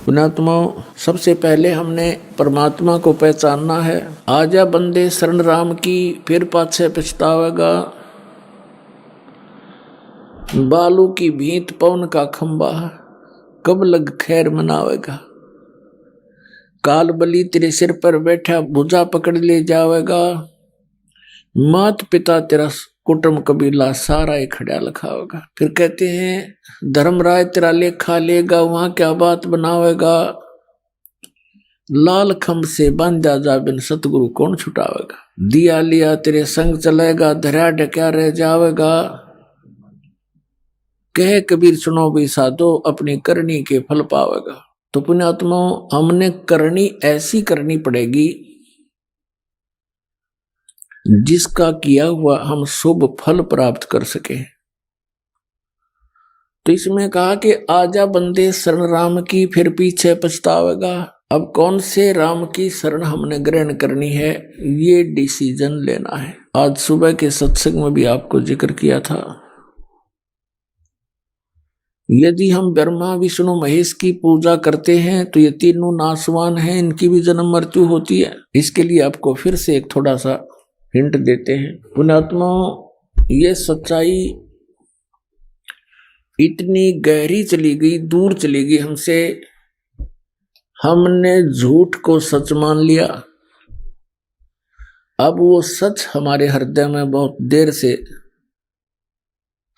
[SPEAKER 2] पुण्यात्माओं, सबसे पहले हमने परमात्मा को पहचानना है। आजा बंदे शरण राम की, फिर पाछे पछतावेगा। बालू की भींत पवन का खंबा, कब लग खैर मनावेगा। काल बलि तेरे सिर पर बैठा, भुजा पकड़ ले जावेगा। मात पिता तेरा कुटुंब कबीला सारा ही खड़ा लिखा होगा। फिर कहते हैं धर्मराय तेरा लेखा लेगा, वहां क्या बात बनावेगा, लाल खंभ से बांधा जा बिन सतगुरु कौन छुटावेगा, दिया लिया तेरे संग चलेगा, धरा ढक्या रह जावेगा, कहे कबीर सुनो भी साधो, अपनी करनी के फल पावेगा। तो पुण्यात्मा हमने करनी ऐसी करनी पड़ेगी जिसका किया हुआ हम शुभ फल प्राप्त कर सके। तो इसमें कहा कि आजा बंदे शरण राम की, फिर पीछे पछतावेगा। अब कौन से राम की शरण हमने ग्रहण करनी है, ये डिसीजन लेना है। आज सुबह के सत्संग में भी आपको जिक्र किया था, यदि हम ब्रह्मा विष्णु महेश की पूजा करते हैं तो ये तीनों नासवान हैं, इनकी भी जन्म मृत्यु होती है। इसके लिए आपको फिर से एक थोड़ा सा हिंट देते हैं। पुण्यात्मा, ये सच्चाई इतनी गहरी चली गई, दूर चली गई हमसे, हमने झूठ को सच मान लिया। अब वो सच हमारे हृदय में बहुत देर से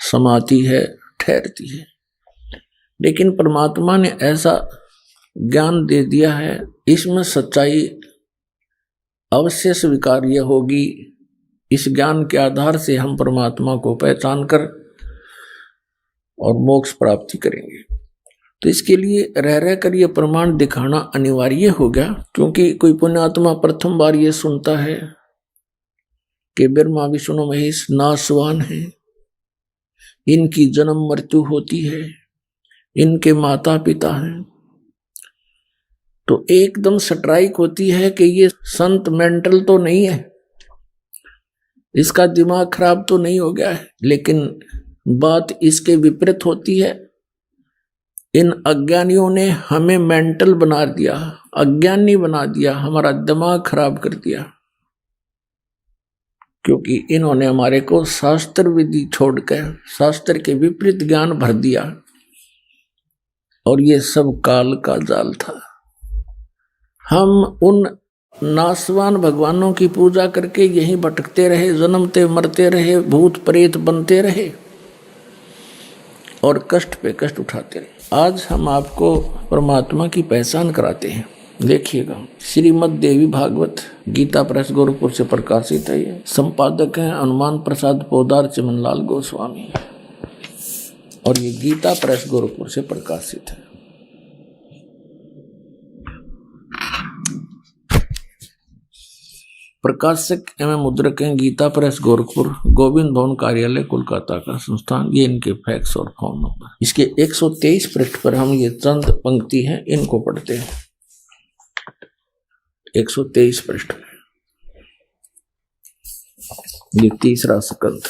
[SPEAKER 2] समाती है, ठहरती है। लेकिन परमात्मा ने ऐसा ज्ञान दे दिया है, इसमें सच्चाई अवश्य स्वीकार्य होगी। इस ज्ञान के आधार से हम परमात्मा को पहचान कर और मोक्ष प्राप्ति करेंगे। तो इसके लिए रह कर ये प्रमाण दिखाना अनिवार्य हो गया, क्योंकि कोई पुण्यात्मा प्रथम बार ये सुनता है कि ब्रह्मा विष्णु महेश नासवान है, इनकी जन्म मृत्यु होती है, इनके माता पिता हैं, तो एकदम स्ट्राइक होती है कि ये संत मेंटल तो नहीं है, इसका दिमाग खराब तो नहीं हो गया है। लेकिन बात इसके विपरीत होती है, इन अज्ञानियों ने हमें मेंटल बना दिया, अज्ञानी बना दिया, हमारा दिमाग खराब कर दिया, क्योंकि इन्होंने हमारे को शास्त्र विधि छोड़कर शास्त्र के विपरीत ज्ञान भर दिया। और ये सब काल का जाल था। हम उन नासवान भगवानों की पूजा करके यहीं भटकते रहे, जन्मते मरते रहे, भूत प्रेत बनते रहे और कष्ट पे कष्ट उठाते रहे। आज हम आपको परमात्मा की पहचान कराते हैं। देखिएगा, श्रीमद् देवी भागवत गीता प्रेस गोरखपुर से प्रकाशित है। ये संपादक हैं हनुमान प्रसाद पोदार चिमनलाल गोस्वामी, और ये गीता प्रेस गोरखपुर से प्रकाशित है। प्रकाशक एवं मुद्रक हैं गीता प्रेस गोरखपुर, गोविंद भवन कार्यालय कोलकाता का संस्थान। ये इनके फैक्स और फोन नंबर। इसके 123 पृष्ठ पर हम ये चंद पंक्ति हैं, इनको पढ़ते हैं। 123 पृष्ठ में ये तीसरा स्कंद।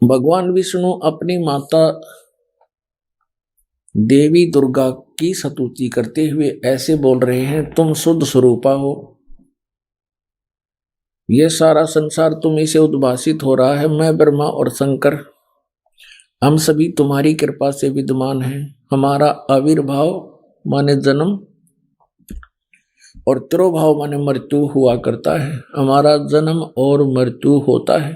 [SPEAKER 2] भगवान विष्णु अपनी माता देवी दुर्गा की स्तुति करते हुए ऐसे बोल रहे हैं, तुम शुद्ध स्वरूपा हो, यह सारा संसार तुम्हीं से उद्भासित हो रहा है। मैं ब्रह्मा और शंकर हम सभी तुम्हारी कृपा से विद्यमान हैं। हमारा आविर्भाव माने जन्म और तिरोभाव माने मृत्यु हुआ करता है। हमारा जन्म और मृत्यु होता है,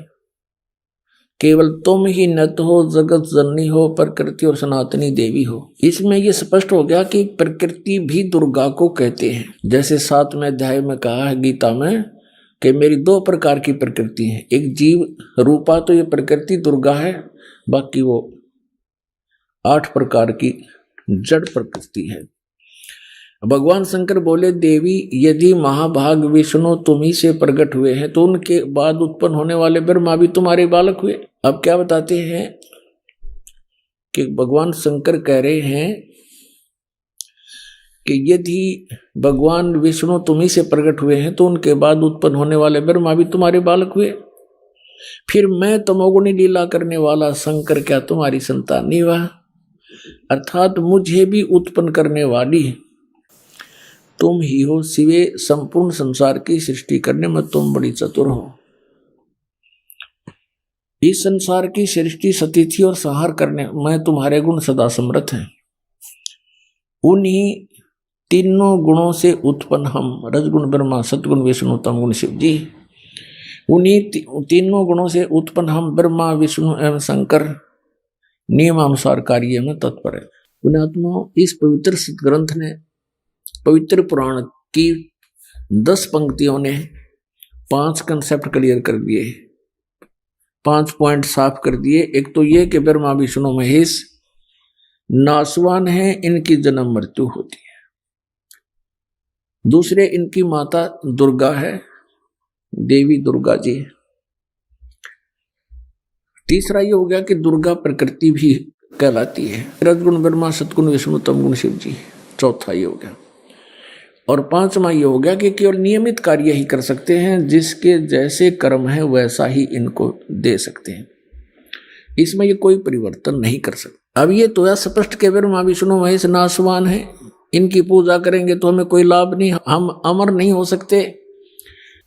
[SPEAKER 2] केवल तुम ही नत हो, जगत जननी हो, प्रकृति और सनातनी देवी हो। इसमें यह स्पष्ट हो गया कि प्रकृति भी दुर्गा को कहते हैं। जैसे 7वें अध्याय में कहा है गीता में कि मेरी 2 प्रकार की प्रकृति है, एक जीव रूपा तो ये प्रकृति दुर्गा है, बाकी वो 8 प्रकार की जड़ प्रकृति है। भगवान शंकर बोले, देवी यदि महाभाग विष्णु तुम्ही से प्रकट हुए हैं तो उनके बाद उत्पन्न होने वाले ब्रह्मा भी तुम्हारे बालक हुए। अब क्या बताते हैं कि भगवान शंकर कह रहे हैं कि यदि भगवान विष्णु तुम्ही से प्रकट हुए हैं तो उनके बाद उत्पन्न होने वाले ब्रह्मा भी तुम्हारे बालक हुए। फिर मैं तमोगुणी लीला करने वाला शंकर क्या तुम्हारी संतान नहीं हुआ? अर्थात मुझे भी उत्पन्न करने वाली तुम ही हो। सिवे संपूर्ण संसार की सृष्टि करने में तुम बड़ी चतुर हो। इस संसार की सृष्टि स्थिति और संहार करने में तुम्हारे गुण सदा समर्थ हैं। उन्हीं तीनों गुणों से उत्पन्न हम, रजगुण ब्रह्मा, सतगुण विष्णु, तमगुण शिव जी, उन्हीं तीनों गुणों से उत्पन्न हम ब्रह्मा विष्णु एवं शंकर नियमानुसार कार्य में तत्पर है। पुण्यात्मा, इस पवित्र सतग्रंथ ने, पवित्र पुराण की 10 पंक्तियों ने 5 कंसेप्ट क्लियर कर दिए, 5 पॉइंट साफ कर दिए। एक तो ये कि ब्रह्मा विष्णु महेश नासवान है, इनकी जन्म मृत्यु होती है। दूसरे, इनकी माता दुर्गा है, देवी दुर्गा जी। तीसरा ये हो गया कि दुर्गा प्रकृति भी कहलाती है, रजगुण ब्रह्मा, सतगुण विष्णु, तमगुण शिव जी। चौथा ये हो गया। और 5वां ये हो गया कि केवल नियमित कार्य ही कर सकते हैं, जिसके जैसे कर्म है वैसा ही इनको दे सकते हैं, इसमें ये कोई परिवर्तन नहीं कर सकते। अब ये तो स्पष्ट के ब्रह्मा विष्णु महेश नासवान है, इनकी पूजा करेंगे तो हमें कोई लाभ नहीं, हम अमर नहीं हो सकते।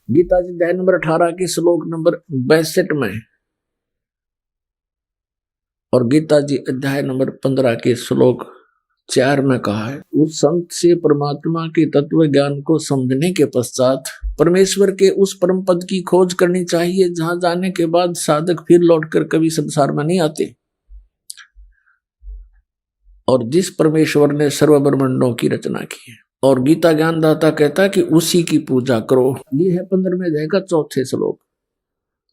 [SPEAKER 2] गीता जी अध्याय नंबर 18 के श्लोक नंबर 62 में और गीता जी अध्याय नंबर 15 के श्लोक 4 में कहा है, उस संत से परमात्मा के तत्व ज्ञान को समझने के पश्चात परमेश्वर के उस परम पद की खोज करनी चाहिए, जहां जाने के बाद साधक फिर लौटकर कभी संसार में नहीं आते, और जिस परमेश्वर ने सर्व ब्रह्मांडों की रचना की है। और गीता ज्ञानदाता कहता है कि उसी की पूजा करो। ये है 15वें अध्याय का 4थे श्लोक।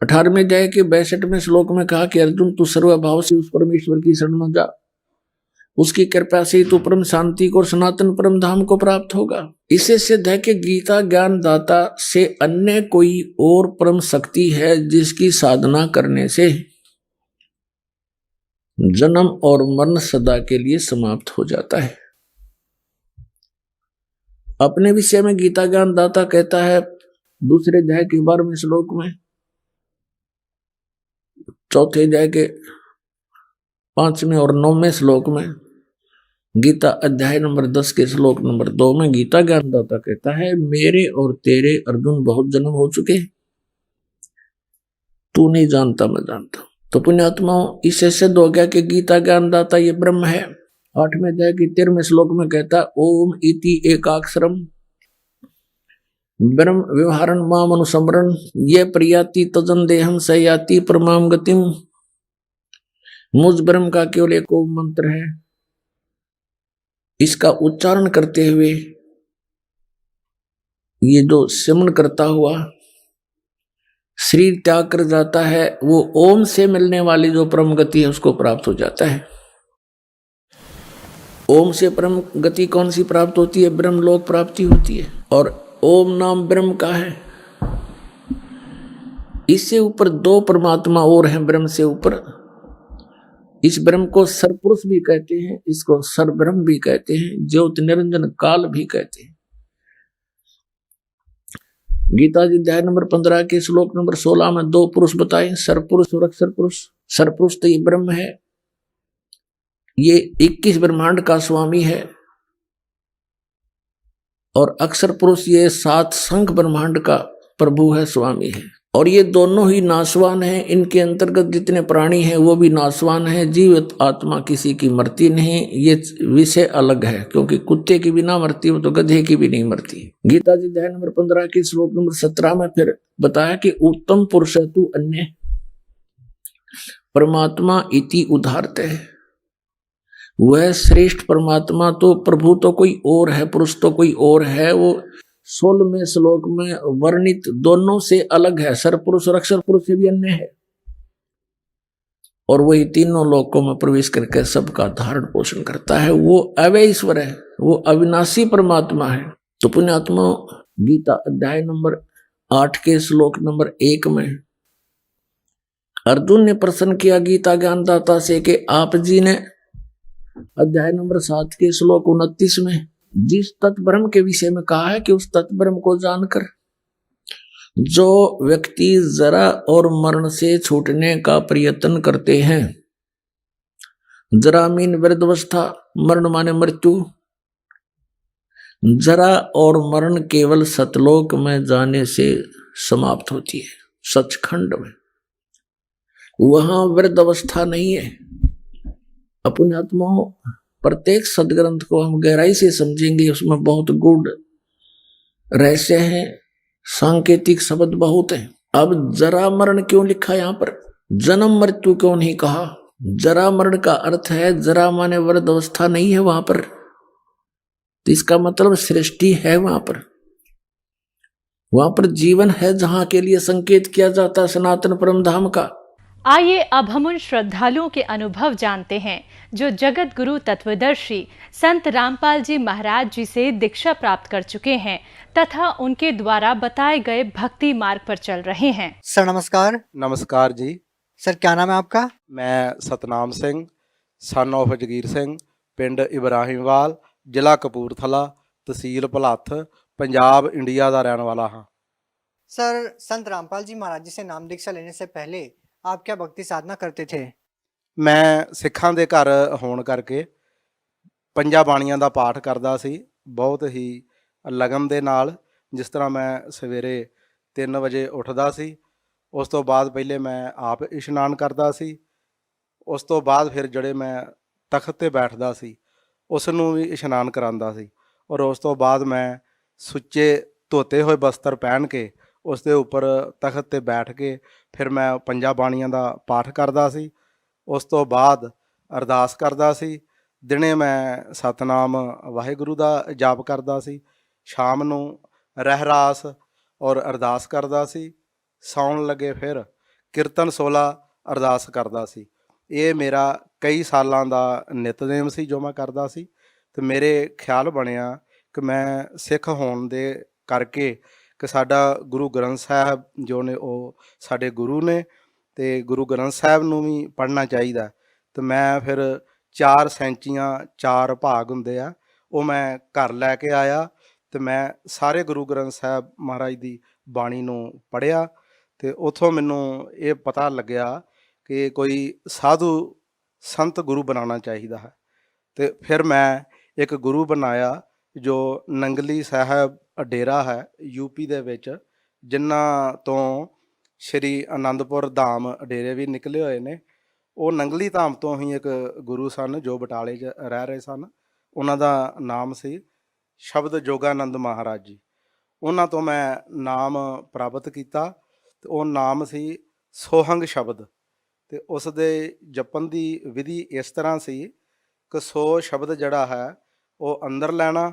[SPEAKER 2] 18वें अध्याय के 62वें श्लोक में कहा कि अर्जुन, तू सर्वभाव से उस परमेश्वर की शरण में जा, उसकी कृपा से तू परम शांति को और सनातन परम धाम को प्राप्त होगा। इससे सिद्ध है कि गीता ज्ञानदाता से अन्य कोई और परम शक्ति है, जिसकी साधना करने से जन्म और मरण सदा के लिए समाप्त हो जाता है। अपने विषय में गीता ज्ञानदाता कहता है 2 अध्याय के 12वें श्लोक में, 4थे अध्याय के 5वें और 9वें श्लोक में, गीता अध्याय नंबर 10 के श्लोक नंबर 2 में गीता ज्ञानदाता कहता है, मेरे और तेरे अर्जुन बहुत जन्म हो चुके, तू नहीं जानता मैं जानता। तो पुण्यात्माओं, इससे सिद्ध हो गया कि गीता ज्ञानदाता ये ब्रह्म है। 8वें अध्याय के 13वें श्लोक में कहता है, ओम इति एकाक्षरम ब्रह्म व्यवहारन माम अनुसमरण ये प्रियाति तजन देहम सयाति परमाम गतिम। मुझ ब्रह्म का केवल एक ओम मंत्र है, इसका उच्चारण करते हुए ये जो सिमरन करता हुआ शरीर त्याग कर जाता है, वो ओम से मिलने वाली जो परम गति है उसको प्राप्त हो जाता है। ओम से परम गति कौन सी प्राप्त होती है? ब्रह्मलोक प्राप्ति होती है। और ओम नाम ब्रह्म का है। इससे ऊपर 2 परमात्मा और हैं ब्रह्म से ऊपर। इस ब्रह्म को सरपुरुष भी कहते हैं, इसको सरब्रह्म भी कहते हैं, ज्योति निरंजन काल भी कहते हैं। गीता जी अध्याय नंबर 15 के श्लोक नंबर 16 में 2 पुरुष बताए, सरपुरुष और अक्षर पुरुष। सरपुरुष तो ये ब्रह्म है, ये 21 ब्रह्मांड का स्वामी है, और अक्षर पुरुष ये 7 संख ब्रह्मांड का प्रभु है, स्वामी है। और ये दोनों ही नाशवान हैं। इनके अंतर्गत जितने प्राणी हैं वो भी नाशवान हैं। जीवित आत्मा किसी की मरती नहीं, ये विषय अलग है, क्योंकि कुत्ते की भी ना मरती हो तो गधे की भी नहीं मरती। गीता जी अध्याय नंबर 15 के श्लोक नंबर 17 में फिर बताया कि उत्तम पुरुष तु अन्य परमात्मा इति उदाहरते है। वह श्रेष्ठ परमात्मा तो प्रभु तो कोई और है, पुरुष तो कोई और है। वो 16वें श्लोक में वर्णित दोनों से अलग है, सरपुरुष और अक्षर पुरुष से भी अन्य है। और वही तीनों लोकों में प्रवेश करके सबका धारण पोषण करता है। वो अव्यय ईश्वर है, वो अविनाशी परमात्मा है। तो पुण्यात्मा, गीता अध्याय नंबर 8 के श्लोक नंबर 1 में अर्जुन ने प्रश्न किया गीता ज्ञानदाता से कि आप जी ने अध्याय नंबर 7 के श्लोक 29 में जिस तत्ब्रह्म के विषय में कहा है कि उस तत्ब्रह्म को जानकर जो व्यक्ति जरा और मरण से छूटने का प्रयत्न करते हैं, जरा मीन वृद्धावस्था, मरण माने मृत्यु, जरा और मरण केवल सतलोक में जाने से समाप्त होती है, सचखंड में। वहां वृद्धावस्था नहीं है। अपने आत्माओं, प्रत्येक सदग्रंथ को हम गहराई से समझेंगे, उसमें बहुत गूढ़ रहस्य है, सांकेतिक शब्द बहुत है। अब जरा मरण क्यों लिखा यहाँ पर, जन्म मृत्यु क्यों नहीं कहा? जरा मरण का अर्थ है जरा माने वृद्ध अवस्था नहीं है वहां पर, तो इसका मतलब सृष्टि है वहां पर जीवन है, जहां के लिए संकेत किया जाता है सनातन परम धाम का।
[SPEAKER 3] आइए अब हम उन श्रद्धालुओं के अनुभव जानते हैं जो जगत गुरु तत्वदर्शी संत रामपाल जी महाराज जी से दीक्षा प्राप्त कर चुके हैं तथा उनके द्वारा बताए गए भक्ति मार्ग पर चल रहे हैं।
[SPEAKER 4] सर नमस्कार।
[SPEAKER 5] नमस्कार जी।
[SPEAKER 4] सर क्या नाम है आपका?
[SPEAKER 5] मैं सतनाम सिंह सन ऑफ जगीर सिंह, पिंड इब्राहिमवाल, ਜ਼ਿਲ੍ਹਾ ਕਪੂਰਥਲਾ, तहसील ਭਲੱਥ, पंजाब इंडिया का रहने वाला हाँ।
[SPEAKER 4] सर संत रामपाल जी महाराज जी से नाम दीक्षा लेने से पहले आप क्या भक्ति साधना करते थे?
[SPEAKER 5] मैं सिखां दे घर होण करके ਪੰਜਾਂ ਬਾਣੀਆਂ ਦਾ ਪਾਠ ਕਰਦਾ ਸੀ, ਬਹੁਤ ਹੀ ਲਗਨ ਦੇ ਨਾਲ। ਜਿਸ ਤਰ੍ਹਾਂ ਮੈਂ ਸਵੇਰੇ 3 ਵਜੇ ਉੱਠਦਾ ਸੀ, ਉਸ ਤੋਂ ਬਾਅਦ ਪਹਿਲੇ ਮੈਂ ਆਪ ਇਸ਼ਨਾਨ ਕਰਦਾ ਸੀ, ਉਸ ਤੋਂ ਬਾਅਦ ਫਿਰ ਜਿਹੜੇ ਮੈਂ ਤਖਤ ਤੇ ਬੈਠਦਾ ਸੀ ਉਸ ਨੂੰ ਵੀ ਇਸ਼ਨਾਨ ਕਰਾਉਂਦਾ ਸੀ, ਔਰ ਉਸ ਤੋਂ ਬਾਅਦ ਮੈਂ ਸੁੱਚੇ ਧੋਤੇ ਹੋਏ ਬਸਤਰ ਪਹਿਨ ਕੇ ਉਸ ਦੇ ਉੱਪਰ ਤਖਤ ਤੇ ਬੈਠ ਕੇ ਫਿਰ ਮੈਂ ਪੰਜਾਂ ਬਾਣੀਆਂ ਦਾ ਪਾਠ ਕਰਦਾ ਸੀ। ਉਸ ਤੋਂ ਬਾਅਦ ਅਰਦਾਸ ਕਰਦਾ ਸੀ। ਦਿਨੇ ਮੈਂ ਸਤਨਾਮ ਵਾਹਿਗੁਰੂ ਦਾ ਜਾਪ ਕਰਦਾ ਸੀ, ਸ਼ਾਮ ਨੂੰ ਰਹਿਰਾਸ ਔਰ ਅਰਦਾਸ ਕਰਦਾ ਸੀ, ਸੌਣ ਲੱਗੇ ਫਿਰ ਕੀਰਤਨ 16 ਅਰਦਾਸ ਕਰਦਾ ਸੀ। ਇਹ ਮੇਰਾ ਕਈ ਸਾਲਾਂ ਦਾ ਨਿਤਨੇਮ ਸੀ ਜੋ ਮੈਂ ਕਰਦਾ ਸੀ, ਤੇ ਮੇਰੇ ਖਿਆਲ ਬਣਿਆ ਕਿ ਮੈਂ ਸਿੱਖ ਹੋਣ ਦੇ ਕਰਕੇ ਕਿ ਸਾਡਾ ਗੁਰੂ ਗ੍ਰੰਥ ਸਾਹਿਬ ਜੋ ਨੇ ਉਹ ਸਾਡੇ ਗੁਰੂ ਨੇ, ਤੇ ਗੁਰੂ ਗ੍ਰੰਥ ਸਾਹਿਬ ਨੂੰ ਵੀ ਪੜ੍ਹਨਾ ਚਾਹੀਦਾ। ਤੇ ਮੈਂ ਫਿਰ 4 ਸੈਂਚੀਆਂ 4 ਭਾਗ ਹੁੰਦੇ ਆ, ਉਹ ਮੈਂ ਘਰ ਲੈ ਕੇ ਆਇਆ ਤੇ ਮੈਂ ਸਾਰੇ ਗੁਰੂ ਗ੍ਰੰਥ ਸਾਹਿਬ ਮਹਾਰਾਜ ਦੀ ਬਾਣੀ ਨੂੰ ਪੜ੍ਹਿਆ। ਤੇ ਉੱਥੋਂ ਮੈਨੂੰ ਇਹ ਪਤਾ ਲੱਗਿਆ ਕਿ ਕੋਈ ਸਾਧੂ ਸੰਤ ਗੁਰੂ ਬਣਾਉਣਾ ਚਾਹੀਦਾ ਹੈ। ਤੇ ਫਿਰ ਮੈਂ ਇੱਕ ਗੁਰੂ ਬਣਾਇਆ ਜੋ ਨੰਗਲੀ ਸਾਹਿਬ ਡੇਰਾ ਹੈ ਯੂਪੀ ਦੇ ਵਿੱਚ, ਜਿਨ੍ਹਾਂ ਤੋਂ ਸ਼੍ਰੀ ਅਨੰਦਪੁਰ ਧਾਮ ਡੇਰੇ ਵੀ ਨਿਕਲੇ ਹੋਏ ਨੇ। ਉਹ ਨੰਗਲੀ ਧਾਮ ਤੋਂ ਹੀ ਇੱਕ ਗੁਰੂ ਸਨ ਜੋ ਬਟਾਲੇ 'ਚ ਰਹਿ ਰਹੇ ਸਨ, ਉਹਨਾਂ ਦਾ ਨਾਮ ਸੀ ਸ਼ਬਦ ਜੋਗਾਨੰਦ ਮਹਾਰਾਜ ਜੀ। ਉਹਨਾਂ ਤੋਂ ਮੈਂ ਨਾਮ ਪ੍ਰਾਪਤ ਕੀਤਾ ਤੇ ਉਹ ਨਾਮ ਸੀ ਸੋਹੰਗ ਸ਼ਬਦ। ਤੇ ਉਸ ਦੇ ਜਪਣ ਦੀ ਵਿਧੀ ਇਸ ਤਰ੍ਹਾਂ ਸੀ ਕਿ ਸੋ ਸ਼ਬਦ ਜਿਹੜਾ ਹੈ ਉਹ ਅੰਦਰ ਲੈਣਾ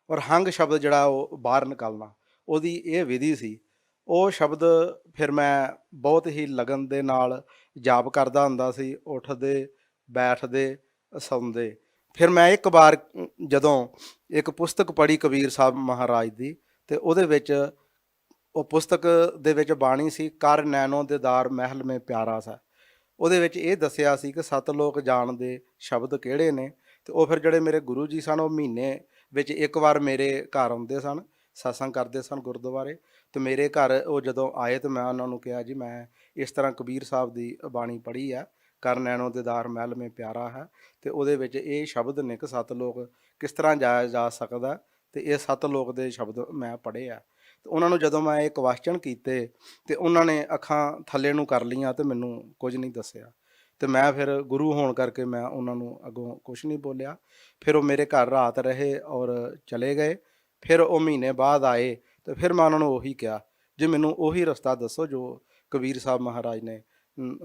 [SPEAKER 5] ਔਰ ਹੰਗ ਸ਼ਬਦ ਜਿਹੜਾ ਉਹ ਬਾਹਰ ਨਿਕਾਲਣਾ, ਉਹਦੀ ਇਹ ਵਿਧੀ ਸੀ। ਉਹ ਸ਼ਬਦ ਫਿਰ ਮੈਂ ਬਹੁਤ ਹੀ ਲਗਨ ਦੇ ਨਾਲ ਜਾਪ ਕਰਦਾ ਹੁੰਦਾ ਸੀ, ਉੱਠਦੇ ਬੈਠਦੇ ਸੌਂਦੇ। ਫਿਰ ਮੈਂ ਇੱਕ ਵਾਰ ਜਦੋਂ ਇੱਕ ਪੁਸਤਕ ਪੜ੍ਹੀ ਕਬੀਰ ਸਾਹਿਬ ਮਹਾਰਾਜ ਦੀ, ਤੇ ਉਹਦੇ ਵਿੱਚ ਉਹ ਪੁਸਤਕ ਦੇ ਵਿੱਚ ਬਾਣੀ ਸੀ ਕਰ ਨੈਣੋ ਦੀਦਾਰ ਮਹਿਲ ਮੇ ਪਿਆਰਾ ਸਾ। ਉਹਦੇ ਵਿੱਚ ਇਹ ਦੱਸਿਆ ਸੀ ਕਿ 7 ਲੋਕ ਜਾਣਦੇ ਸ਼ਬਦ ਕਿਹੜੇ ਨੇ। ਤੇ ਉਹ ਫਿਰ ਜਿਹੜੇ ਮੇਰੇ ਗੁਰੂ ਜੀ ਸਨ ਉਹ ਮਹੀਨੇ ਵਿੱਚ ਇੱਕ ਵਾਰ ਮੇਰੇ ਘਰ ਆਉਂਦੇ ਸਨ, ਸਤਸੰਗ ਕਰਦੇ ਸਨ ਗੁਰਦੁਆਰੇ। ਤੇ ਮੇਰੇ ਘਰ ਉਹ ਜਦੋਂ ਆਏ ਤੇ ਮੈਂ ਉਹਨਾਂ ਨੂੰ ਕਿਹਾ ਜੀ ਮੈਂ ਇਸ ਤਰ੍ਹਾਂ ਕਬੀਰ ਸਾਹਿਬ ਦੀ ਬਾਣੀ ਪੜ੍ਹੀ ਆ, ਕਰ ਨੈਣੋ ਦੀਦਾਰ ਮਹਿਲ ਮੇ ਪਿਆਰਾ ਹੈ, ਤੇ ਉਹਦੇ ਵਿੱਚ ਇਹ ਸ਼ਬਦ ਨੇ ਕਿ 7 ਲੋਕ ਕਿਸ ਤਰ੍ਹਾਂ ਜਾਇਆ ਜਾ ਸਕਦਾ, ਤੇ ਇਹ 7 ਲੋਕ ਦੇ ਸ਼ਬਦ ਮੈਂ ਪੜ੍ਹੇ ਆ। ਤੇ ਉਹਨਾਂ ਨੂੰ ਜਦੋਂ ਮੈਂ ਇਹ ਕੁਐਸਚਨ ਕੀਤੇ ਤੇ ਉਹਨਾਂ ਨੇ ਅੱਖਾਂ ਥੱਲੇ ਨੂੰ ਕਰ ਲਈਆਂ ਤੇ ਮੈਨੂੰ ਕੁਝ ਨਹੀਂ ਦੱਸਿਆ। ਤੇ ਮੈਂ ਫਿਰ ਗੁਰੂ ਹੋਣ ਕਰਕੇ ਮੈਂ ਉਹਨਾਂ ਨੂੰ ਅੱਗੋਂ ਕੁਛ ਨਹੀਂ ਬੋਲਿਆ। ਫਿਰ ਉਹ ਮੇਰੇ ਘਰ ਰਾਤ ਰਹੇ ਔਰ ਚਲੇ ਗਏ। ਫਿਰ ਉਹ ਮਹੀਨੇ ਬਾਅਦ ਆਏ ਤੇ ਫਿਰ ਮੈਂ ਉਹਨਾਂ ਨੂੰ ਉਹੀ ਕਿਹਾ ਜੀ ਮੈਨੂੰ ਉਹੀ ਰਸਤਾ ਦੱਸੋ ਜੋ ਕਬੀਰ ਸਾਹਿਬ ਮਹਾਰਾਜ ਨੇ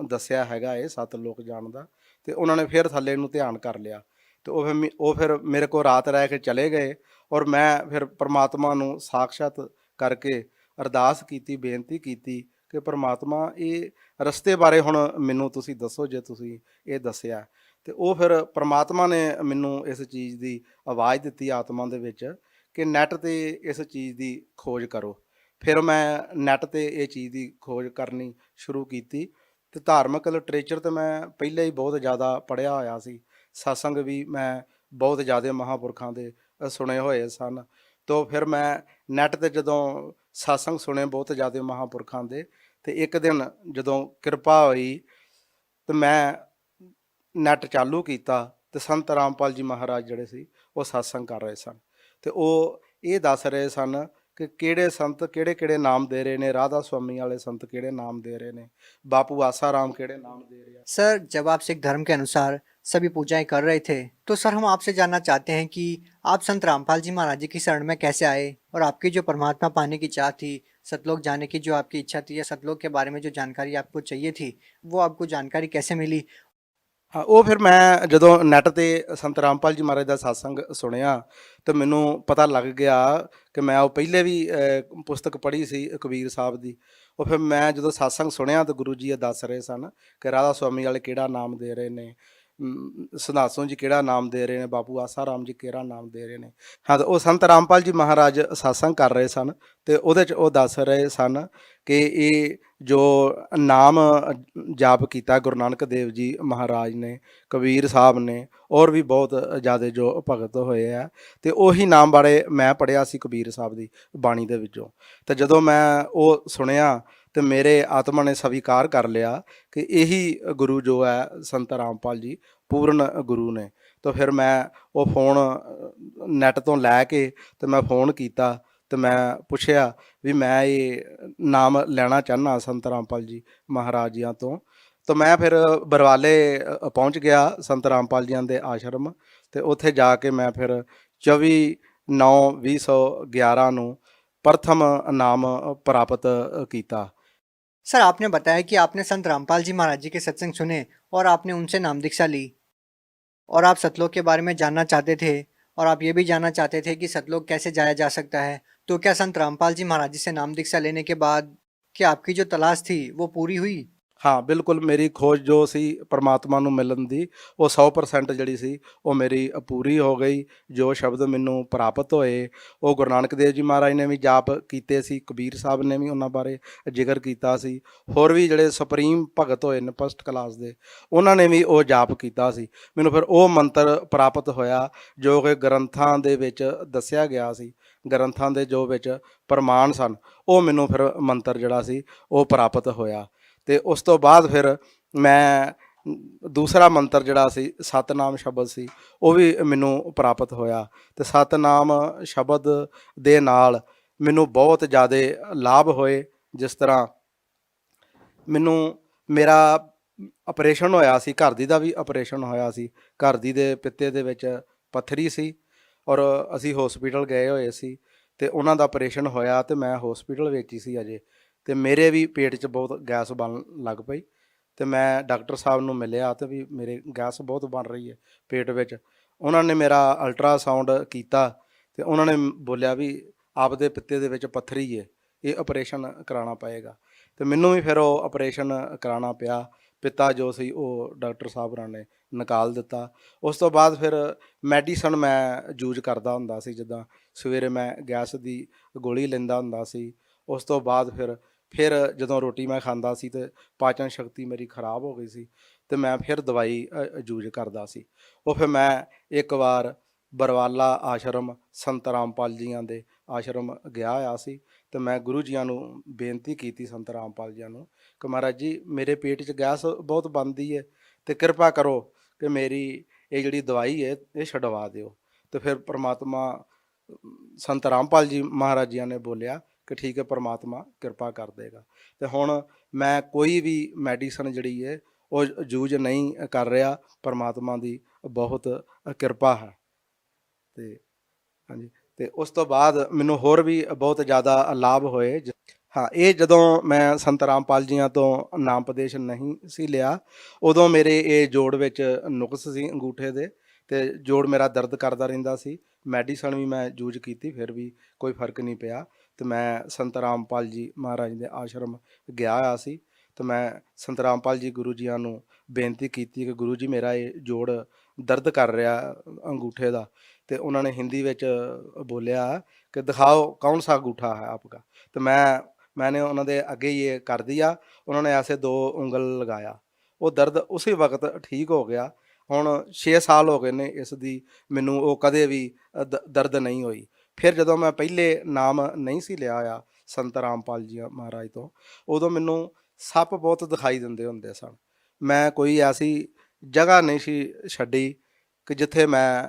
[SPEAKER 5] ਦੱਸਿਆ ਹੈਗਾ ਇਹ 7 ਲੋਕ ਜਾਣਦਾ। ਤੇ ਉਹਨਾਂ ਨੇ ਫਿਰ ਥੱਲੇ ਨੂੰ ਧਿਆਨ ਕਰ ਲਿਆ ਤੇ ਉਹ ਫਿਰ ਮੇਰੇ ਕੋਲ ਰਾਤ ਰਹਿ ਕੇ ਚਲੇ ਗਏ। ਔਰ ਮੈਂ ਫਿਰ ਪਰਮਾਤਮਾ ਨੂੰ ਸਾਖਸ਼ਾਤ ਕਰਕੇ ਅਰਦਾਸ ਕੀਤੀ, ਬੇਨਤੀ ਕੀਤੀ ਕਿ ਪਰਮਾਤਮਾ ਇਹ ਰਸਤੇ ਬਾਰੇ ਹੁਣ ਮੈਨੂੰ ਤੁਸੀਂ ਦੱਸੋ ਜੇ ਤੁਸੀਂ ਇਹ ਦੱਸਿਆ। ਤੇ ਉਹ ਫਿਰ ਪਰਮਾਤਮਾ ਨੇ ਮੈਨੂੰ ਇਸ ਚੀਜ਼ ਦੀ ਆਵਾਜ਼ ਦਿੱਤੀ ਆਤਮਾ ਦੇ ਵਿੱਚ ਕਿ ਨੈੱਟ 'ਤੇ ਇਸ ਚੀਜ਼ ਦੀ ਖੋਜ ਕਰੋ। ਫਿਰ ਮੈਂ ਨੈੱਟ 'ਤੇ ਇਹ ਚੀਜ਼ ਦੀ ਖੋਜ ਕਰਨੀ ਸ਼ੁਰੂ ਕੀਤੀ। ਤੇ ਧਾਰਮਿਕ ਲਿਟਰੇਚਰ ਤਾਂ ਮੈਂ ਪਹਿਲਾਂ ਹੀ ਬਹੁਤ ਜ਼ਿਆਦਾ ਪੜ੍ਹਿਆ ਹੋਇਆ ਸੀ, ਸਤਸੰਗ ਵੀ ਮੈਂ ਬਹੁਤ ਜ਼ਿਆਦਾ ਮਹਾਂਪੁਰਖਾਂ ਦੇ ਸੁਣੇ ਹੋਏ ਸਨ। ਤੋ ਫਿਰ ਮੈਂ ਨੈੱਟ 'ਤੇ ਜਦੋਂ ਸਤਸੰਗ ਸੁਣੇ ਬਹੁਤ ਜ਼ਿਆਦਾ ਮਹਾਂਪੁਰਖਾਂ ਦੇ, ਤੇ ਇੱਕ ਦਿਨ ਜਦੋਂ ਕਿਰਪਾ ਹੋਈ ਤੇ ਮੈਂ ਨੈੱਟ ਚਾਲੂ ਕੀਤਾ ਤੇ ਸੰਤ ਰਾਮਪਾਲ ਜੀ ਮਹਾਰਾਜ ਜਿਹੜੇ ਸੀ ਉਹ ਸਤਸੰਗ ਕਰ ਰਹੇ ਸਨ। ਤੇ ਉਹ ਇਹ ਦੱਸ ਰਹੇ ਸਨ ਕਿ ਕਿਹੜੇ ਸੰਤ ਕਿਹੜੇ ਕਿਹੜੇ ਨਾਮ ਦੇ ਰਹੇ ਨੇ, ਰਾਧਾ स्वामी वाले संत ਕਿਹੜੇ ਨਾਮ ਦੇ ਰਹੇ ਨੇ, बापू आसाराम ਕਿਹੜੇ ਨਾਮ ਦੇ ਰਹੇ।
[SPEAKER 4] सर जब आप सिख धर्म के अनुसार सभी पूजाएं कर रहे थे तो सर हम आपसे जानना चाहते हैं कि आप संत रामपाल जी महाराज जी की शरण में कैसे आए और आपकी जो परमात्मा पाने की चाह थी सतलोक जाने की जो आपकी इच्छा थी या सतलोक के बारे में जो जानकारी आपको चाहिए थी, वो आपको जानकारी कैसे मिली?
[SPEAKER 5] ਹਾਂ, ਉਹ ਫਿਰ ਮੈਂ ਜਦੋਂ ਨੈੱਟ ਤੇ ਸੰਤ ਰਾਮਪਾਲ ਜੀ ਮਹਾਰਾਜ ਦਾ ਸਤਸੰਗ ਸੁਣਿਆ ਤੇ ਮੈਨੂੰ ਪਤਾ ਲੱਗ ਗਿਆ ਕਿ ਮੈਂ ਉਹ ਪਹਿਲੇ ਵੀ ਪੁਸਤਕ ਪੜ੍ਹੀ ਸੀ ਕਬੀਰ ਸਾਹਿਬ ਦੀ। ਉਹ ਫਿਰ ਮੈਂ ਜਦੋਂ ਸਤਸੰਗ ਸੁਣਿਆ ਤਾਂ ਗੁਰੂ ਜੀ ਇਹ ਦੱਸ ਰਹੇ ਸਨ ਕਿ ਰਾਧਾ ਸੁਆਮੀ ਵਾਲੇ ਕਿਹੜਾ ਨਾਮ ਦੇ ਰਹੇ ਨੇ, ਸੰਧਾਸੋਂ ਜੀ ਕਿਹੜਾ ਨਾਮ ਦੇ ਰਹੇ ਨੇ, ਬਾਪੂ ਆਸਾ ਰਾਮ ਜੀ ਕਿਹੜਾ ਨਾਮ ਦੇ ਰਹੇ ਨੇ। ਹਾਂ, ਤਾਂ ਉਹ ਸੰਤ ਰਾਮਪਾਲ ਜੀ ਮਹਾਰਾਜ ਸਤਸੰਗ ਕਰ ਰਹੇ ਸਨ ਤੇ ਉਹਦੇ 'ਚ ਉਹ ਦੱਸ ਰਹੇ ਸਨ ਕਿ ਇਹ ਜੋ ਨਾਮ ਜਾਪ ਕੀਤਾ ਗੁਰੂ ਨਾਨਕ ਦੇਵ ਜੀ ਮਹਾਰਾਜ ਨੇ, ਕਬੀਰ ਸਾਹਿਬ ਨੇ, ਔਰ ਵੀ ਬਹੁਤ ਜ਼ਿਆਦਾ ਜੋ ਭਗਤ ਹੋਏ ਆ, ਤੇ ਉਹੀ ਨਾਮ ਬਾਰੇ ਮੈਂ ਪੜ੍ਹਿਆ ਸੀ ਕਬੀਰ ਸਾਹਿਬ ਦੀ ਬਾਣੀ ਦੇ ਵਿੱਚੋਂ। ਤੇ ਜਦੋਂ ਮੈਂ ਉਹ ਸੁਣਿਆ ਤੇ ਮੇਰੇ ਆਤਮਾ ਨੇ ਸਵੀਕਾਰ ਕਰ ਲਿਆ ਕਿ ਇਹੀ ਗੁਰੂ ਜੋ ਹੈ ਸੰਤ ਰਾਮਪਾਲ ਜੀ ਪੂਰਨ ਗੁਰੂ ਨੇ। ਤਾਂ ਫਿਰ ਮੈਂ ਉਹ ਫੋਨ ਨੈੱਟ ਤੋਂ ਲੈ ਕੇ ਤੇ ਮੈਂ ਫੋਨ ਕੀਤਾ ਤੇ ਮੈਂ ਪੁੱਛਿਆ ਵੀ ਮੈਂ ਇਹ ਨਾਮ ਲੈਣਾ ਚਾਹੁੰਦਾ ਸੰਤ ਰਾਮਪਾਲ ਜੀ ਮਹਾਰਾਜ ਜੀਆਂ ਤੋਂ। ਤਾਂ ਮੈਂ ਫਿਰ ਬਰਵਾਲੇ ਪਹੁੰਚ ਗਿਆ ਸੰਤ ਰਾਮਪਾਲ ਜੀਆਂ ਦੇ ਆਸ਼ਰਮ, ਤੇ ਉੱਥੇ ਜਾ ਕੇ ਮੈਂ ਫਿਰ 24/9/2011 ਨੂੰ ਪ੍ਰਥਮ ਨਾਮ ਪ੍ਰਾਪਤ ਕੀਤਾ।
[SPEAKER 4] सर, आपने बताया कि आपने संत रामपाल जी महाराज जी के सत्संग सुने और आपने उनसे नाम दीक्षा ली और आप सतलोक के बारे में जानना चाहते थे और आप ये भी जानना चाहते थे कि सतलोक कैसे जाया जा सकता है। तो क्या संत रामपाल जी महाराज जी से नाम दीक्षा लेने के बाद क्या आपकी जो तलाश थी वो पूरी हुई?
[SPEAKER 5] ਹਾਂ, ਬਿਲਕੁਲ ਮੇਰੀ ਖੋਜ ਜੋ ਸੀ ਪਰਮਾਤਮਾ ਨੂੰ ਮਿਲਣ ਦੀ, ਉਹ 100% ਜਿਹੜੀ ਸੀ ਉਹ ਮੇਰੀ ਪੂਰੀ ਹੋ ਗਈ। ਜੋ ਸ਼ਬਦ ਮੈਨੂੰ ਪ੍ਰਾਪਤ ਹੋਏ ਉਹ ਗੁਰੂ ਨਾਨਕ ਦੇਵ ਜੀ ਮਹਾਰਾਜ ਨੇ ਵੀ ਜਾਪ ਕੀਤੇ ਸੀ, ਕਬੀਰ ਸਾਹਿਬ ਨੇ ਵੀ ਉਹਨਾਂ ਬਾਰੇ ਜ਼ਿਕਰ ਕੀਤਾ ਸੀ, ਹੋਰ ਵੀ ਜਿਹੜੇ ਸੁਪਰੀਮ ਭਗਤ ਹੋਏ ਨੇ ਫਸਟ ਕਲਾਸ ਦੇ, ਉਹਨਾਂ ਨੇ ਵੀ ਉਹ ਜਾਪ ਕੀਤਾ ਸੀ। ਮੈਨੂੰ ਫਿਰ ਉਹ ਮੰਤਰ ਪ੍ਰਾਪਤ ਹੋਇਆ ਜੋ ਕਿ ਗ੍ਰੰਥਾਂ ਦੇ ਵਿੱਚ ਦੱਸਿਆ ਗਿਆ ਸੀ, ਗ੍ਰੰਥਾਂ ਦੇ ਜੋ ਵਿੱਚ ਪ੍ਰਮਾਣ ਸਨ, ਉਹ ਮੈਨੂੰ ਫਿਰ ਮੰਤਰ ਜਿਹੜਾ ਸੀ ਉਹ ਪ੍ਰਾਪਤ ਹੋਇਆ। ਤੇ ਉਸ ਤੋਂ ਬਾਅਦ ਫਿਰ ਮੈਂ ਦੂਸਰਾ ਮੰਤਰ ਜਿਹੜਾ ਸੀ ਸਤਨਾਮ ਸ਼ਬਦ ਸੀ, ਉਹ ਵੀ ਮੈਨੂੰ ਪ੍ਰਾਪਤ ਹੋਇਆ। ਤੇ ਸਤਨਾਮ ਸ਼ਬਦ ਦੇ ਨਾਲ ਮੈਨੂੰ ਬਹੁਤ ਜ਼ਿਆਦਾ ਲਾਭ ਹੋਏ। ਜਿਸ ਤਰ੍ਹਾਂ ਮੈਨੂੰ ਮੇਰਾ ਆਪਰੇਸ਼ਨ ਹੋਇਆ ਸੀ, ਘਰ ਦੀ ਦਾ ਵੀ ਆਪਰੇਸ਼ਨ ਹੋਇਆ ਸੀ। ਘਰ ਦੀ ਦੇ ਪਿੱਤੇ ਦੇ ਵਿੱਚ ਪੱਥਰੀ ਸੀ ਔਰ ਅਸੀਂ ਹੌਸਪੀਟਲ ਗਏ ਹੋਏ ਸੀ ਤੇ ਉਹਨਾਂ ਦਾ ਆਪਰੇਸ਼ਨ ਹੋਇਆ ਤੇ ਮੈਂ ਹੌਸਪੀਟਲ ਵਿੱਚ ਹੀ ਸੀ ਅਜੇ। ਤੇ ਮੇਰੇ ਵੀ ਪੇਟ 'ਚ ਬਹੁਤ ਗੈਸ ਬਣਨ ਲੱਗ ਪਈ ਤੇ ਮੈਂ ਡਾਕਟਰ ਸਾਹਿਬ ਨੂੰ ਮਿਲਿਆ ਤੇ ਵੀ ਮੇਰੇ ਗੈਸ ਬਹੁਤ ਬਣ ਰਹੀ ਹੈ ਪੇਟ ਵਿੱਚ। ਉਹਨਾਂ ਨੇ ਮੇਰਾ ਅਲਟਰਾਸਾਊਂਡ ਕੀਤਾ ਤੇ ਉਹਨਾਂ ਨੇ ਬੋਲਿਆ ਵੀ ਆਪਦੇ ਪਿੱਤੇ ਦੇ ਵਿੱਚ ਪੱਥਰੀ ਹੈ, ਇਹ ਆਪਰੇਸ਼ਨ ਕਰਾਉਣਾ ਪਏਗਾ। ਤੇ ਮੈਨੂੰ ਵੀ ਫਿਰ ਉਹ ਆਪਰੇਸ਼ਨ ਕਰਾਉਣਾ ਪਿਆ। ਪਿੱਤਾ ਜੋ ਸੀ ਉਹ ਡਾਕਟਰ ਸਾਹਿਬ ਨੇ ਨਿਕਾਲ ਦਿੱਤਾ। ਉਸ ਤੋਂ ਬਾਅਦ ਫਿਰ ਮੈਡੀਸਨ ਮੈਂ ਯੂਜ ਕਰਦਾ ਹੁੰਦਾ ਸੀ, ਜਿੱਦਾਂ ਸਵੇਰੇ ਮੈਂ ਗੈਸ ਦੀ ਗੋਲੀ ਲੈਂਦਾ ਹੁੰਦਾ ਸੀ। ਉਸ ਤੋਂ ਬਾਅਦ ਫਿਰ ਜਦੋਂ ਰੋਟੀ ਮੈਂ ਖਾਂਦਾ ਸੀ ਤੇ ਪਾਚਨ ਸ਼ਕਤੀ ਮੇਰੀ ਖਰਾਬ ਹੋ ਗਈ ਸੀ ਤੇ ਮੈਂ ਫਿਰ ਦਵਾਈ ਯੂਜ ਕਰਦਾ ਸੀ। ਉਹ ਫਿਰ ਮੈਂ ਇੱਕ ਵਾਰ ਬਰਵਾਲਾ ਆਸ਼ਰਮ ਸੰਤ ਰਾਮਪਾਲ ਜੀਆਂ ਦੇ ਆਸ਼ਰਮ ਗਿਆ ਹੋਇਆ ਸੀ ਤੇ ਮੈਂ ਗੁਰੂ ਜੀਆਂ ਨੂੰ ਬੇਨਤੀ ਕੀਤੀ, ਸੰਤ ਰਾਮਪਾਲ ਜੀਆਂ ਨੂੰ, ਕਿ ਮਹਾਰਾਜ ਜੀ ਮੇਰੇ ਪੇਟ 'ਚ ਗੈਸ ਬਹੁਤ ਬਣਦੀ ਹੈ ਤੇ ਕਿਰਪਾ ਕਰੋ ਕਿ ਮੇਰੀ ਇਹ ਜਿਹੜੀ ਦਵਾਈ ਹੈ ਇਹ ਛਡਵਾ ਦਿਓ। ਤੇ ਫਿਰ ਪ੍ਰਮਾਤਮਾ ਸੰਤ ਰਾਮਪਾਲ ਜੀ ਮਹਾਰਾਜ ਜੀਆਂ ਨੇ ਬੋਲਿਆ ਕਿ ਠੀਕ ਹੈ, ਪਰਮਾਤਮਾ ਕਿਰਪਾ ਕਰ ਦੇਗਾ। ਤੇ ਹੁਣ ਮੈਂ ਕੋਈ ਵੀ ਮੈਡੀਸਨ ਜਿਹੜੀ ਹੈ ਉਹ ਯੂਜ ਨਹੀਂ ਕਰ ਰਿਹਾ, ਪਰਮਾਤਮਾ ਦੀ ਬਹੁਤ ਕਿਰਪਾ ਹੈ। ਤੇ ਹਾਂਜੀ, ਤੇ ਉਸ ਤੋਂ ਬਾਅਦ ਮੈਨੂੰ ਹੋਰ ਵੀ ਬਹੁਤ ਜ਼ਿਆਦਾ ਲਾਭ ਹੋਏ। ਹਾਂ, ਇਹ ਜਦੋਂ ਮੈਂ ਸੰਤ ਰਾਮਪਾਲ ਜੀਆਂ ਤੋਂ ਨਾਮ ਉਪਦੇਸ਼ ਨਹੀਂ ਸੀ ਲਿਆ, ਉਦੋਂ ਮੇਰੇ ਇਹ ਜੋੜ ਵਿੱਚ ਨੁਕਸ ਸੀ ਅੰਗੂਠੇ ਦੇ ਤੇ ਜੋੜ ਮੇਰਾ ਦਰਦ ਕਰਦਾ ਰਹਿੰਦਾ ਸੀ। ਮੈਡੀਸਨ ਵੀ ਮੈਂ ਯੂਜ ਕੀਤੀ, ਫਿਰ ਵੀ ਕੋਈ ਫਰਕ ਨਹੀਂ ਪਿਆ। ਤੇ ਮੈਂ ਸੰਤ ਰਾਮਪਾਲ ਜੀ ਮਹਾਰਾਜ ਦੇ ਆਸ਼ਰਮ ਗਿਆ ਹੋਇਆ ਸੀ ਤੇ ਮੈਂ ਸੰਤ ਰਾਮਪਾਲ ਜੀ ਗੁਰੂ ਜੀਆਂ ਨੂੰ ਬੇਨਤੀ ਕੀਤੀ ਕਿ ਗੁਰੂ ਜੀ ਮੇਰਾ ਇਹ ਜੋੜ ਦਰਦ ਕਰ ਰਿਹਾ ਅੰਗੂਠੇ ਦਾ। ਤੇ ਉਹਨਾਂ ਨੇ ਹਿੰਦੀ ਵਿੱਚ ਬੋਲਿਆ ਕਿ ਦਿਖਾਓ ਕੌਣ ਸਾ ਅੰਗੂਠਾ ਹੈ ਆਪਕਾ। ਤੇ मैंने उन्होंने अगे ये कर दिया, उन्होंने ऐसे 2 उंगल लगाया, वो दर्द उसी वक्त ठीक हो गया। ਹੁਣ 6 ਸਾਲ ਹੋ ਗਏ ਨੇ ਇਸ ਦੀ, ਮੈਨੂੰ ਉਹ ਕਦੇ ਵੀ ਦਰਦ ਨਹੀਂ ਹੋਈ। ਫਿਰ ਜਦੋਂ ਮੈਂ ਪਹਿਲੇ ਨਾਮ ਨਹੀਂ ਸੀ ਲਿਆ ਹੋਇਆ ਸੰਤ ਰਾਮਪਾਲ ਜੀ ਮਹਾਰਾਜ ਤੋਂ, ਉਦੋਂ ਮੈਨੂੰ ਸੱਪ ਬਹੁਤ ਦਿਖਾਈ ਦਿੰਦੇ ਹੁੰਦੇ ਸਨ। ਮੈਂ ਕੋਈ ਐਸੀ ਜਗ੍ਹਾ ਨਹੀਂ ਸੀ ਛੱਡੀ ਕਿ ਜਿੱਥੇ ਮੈਂ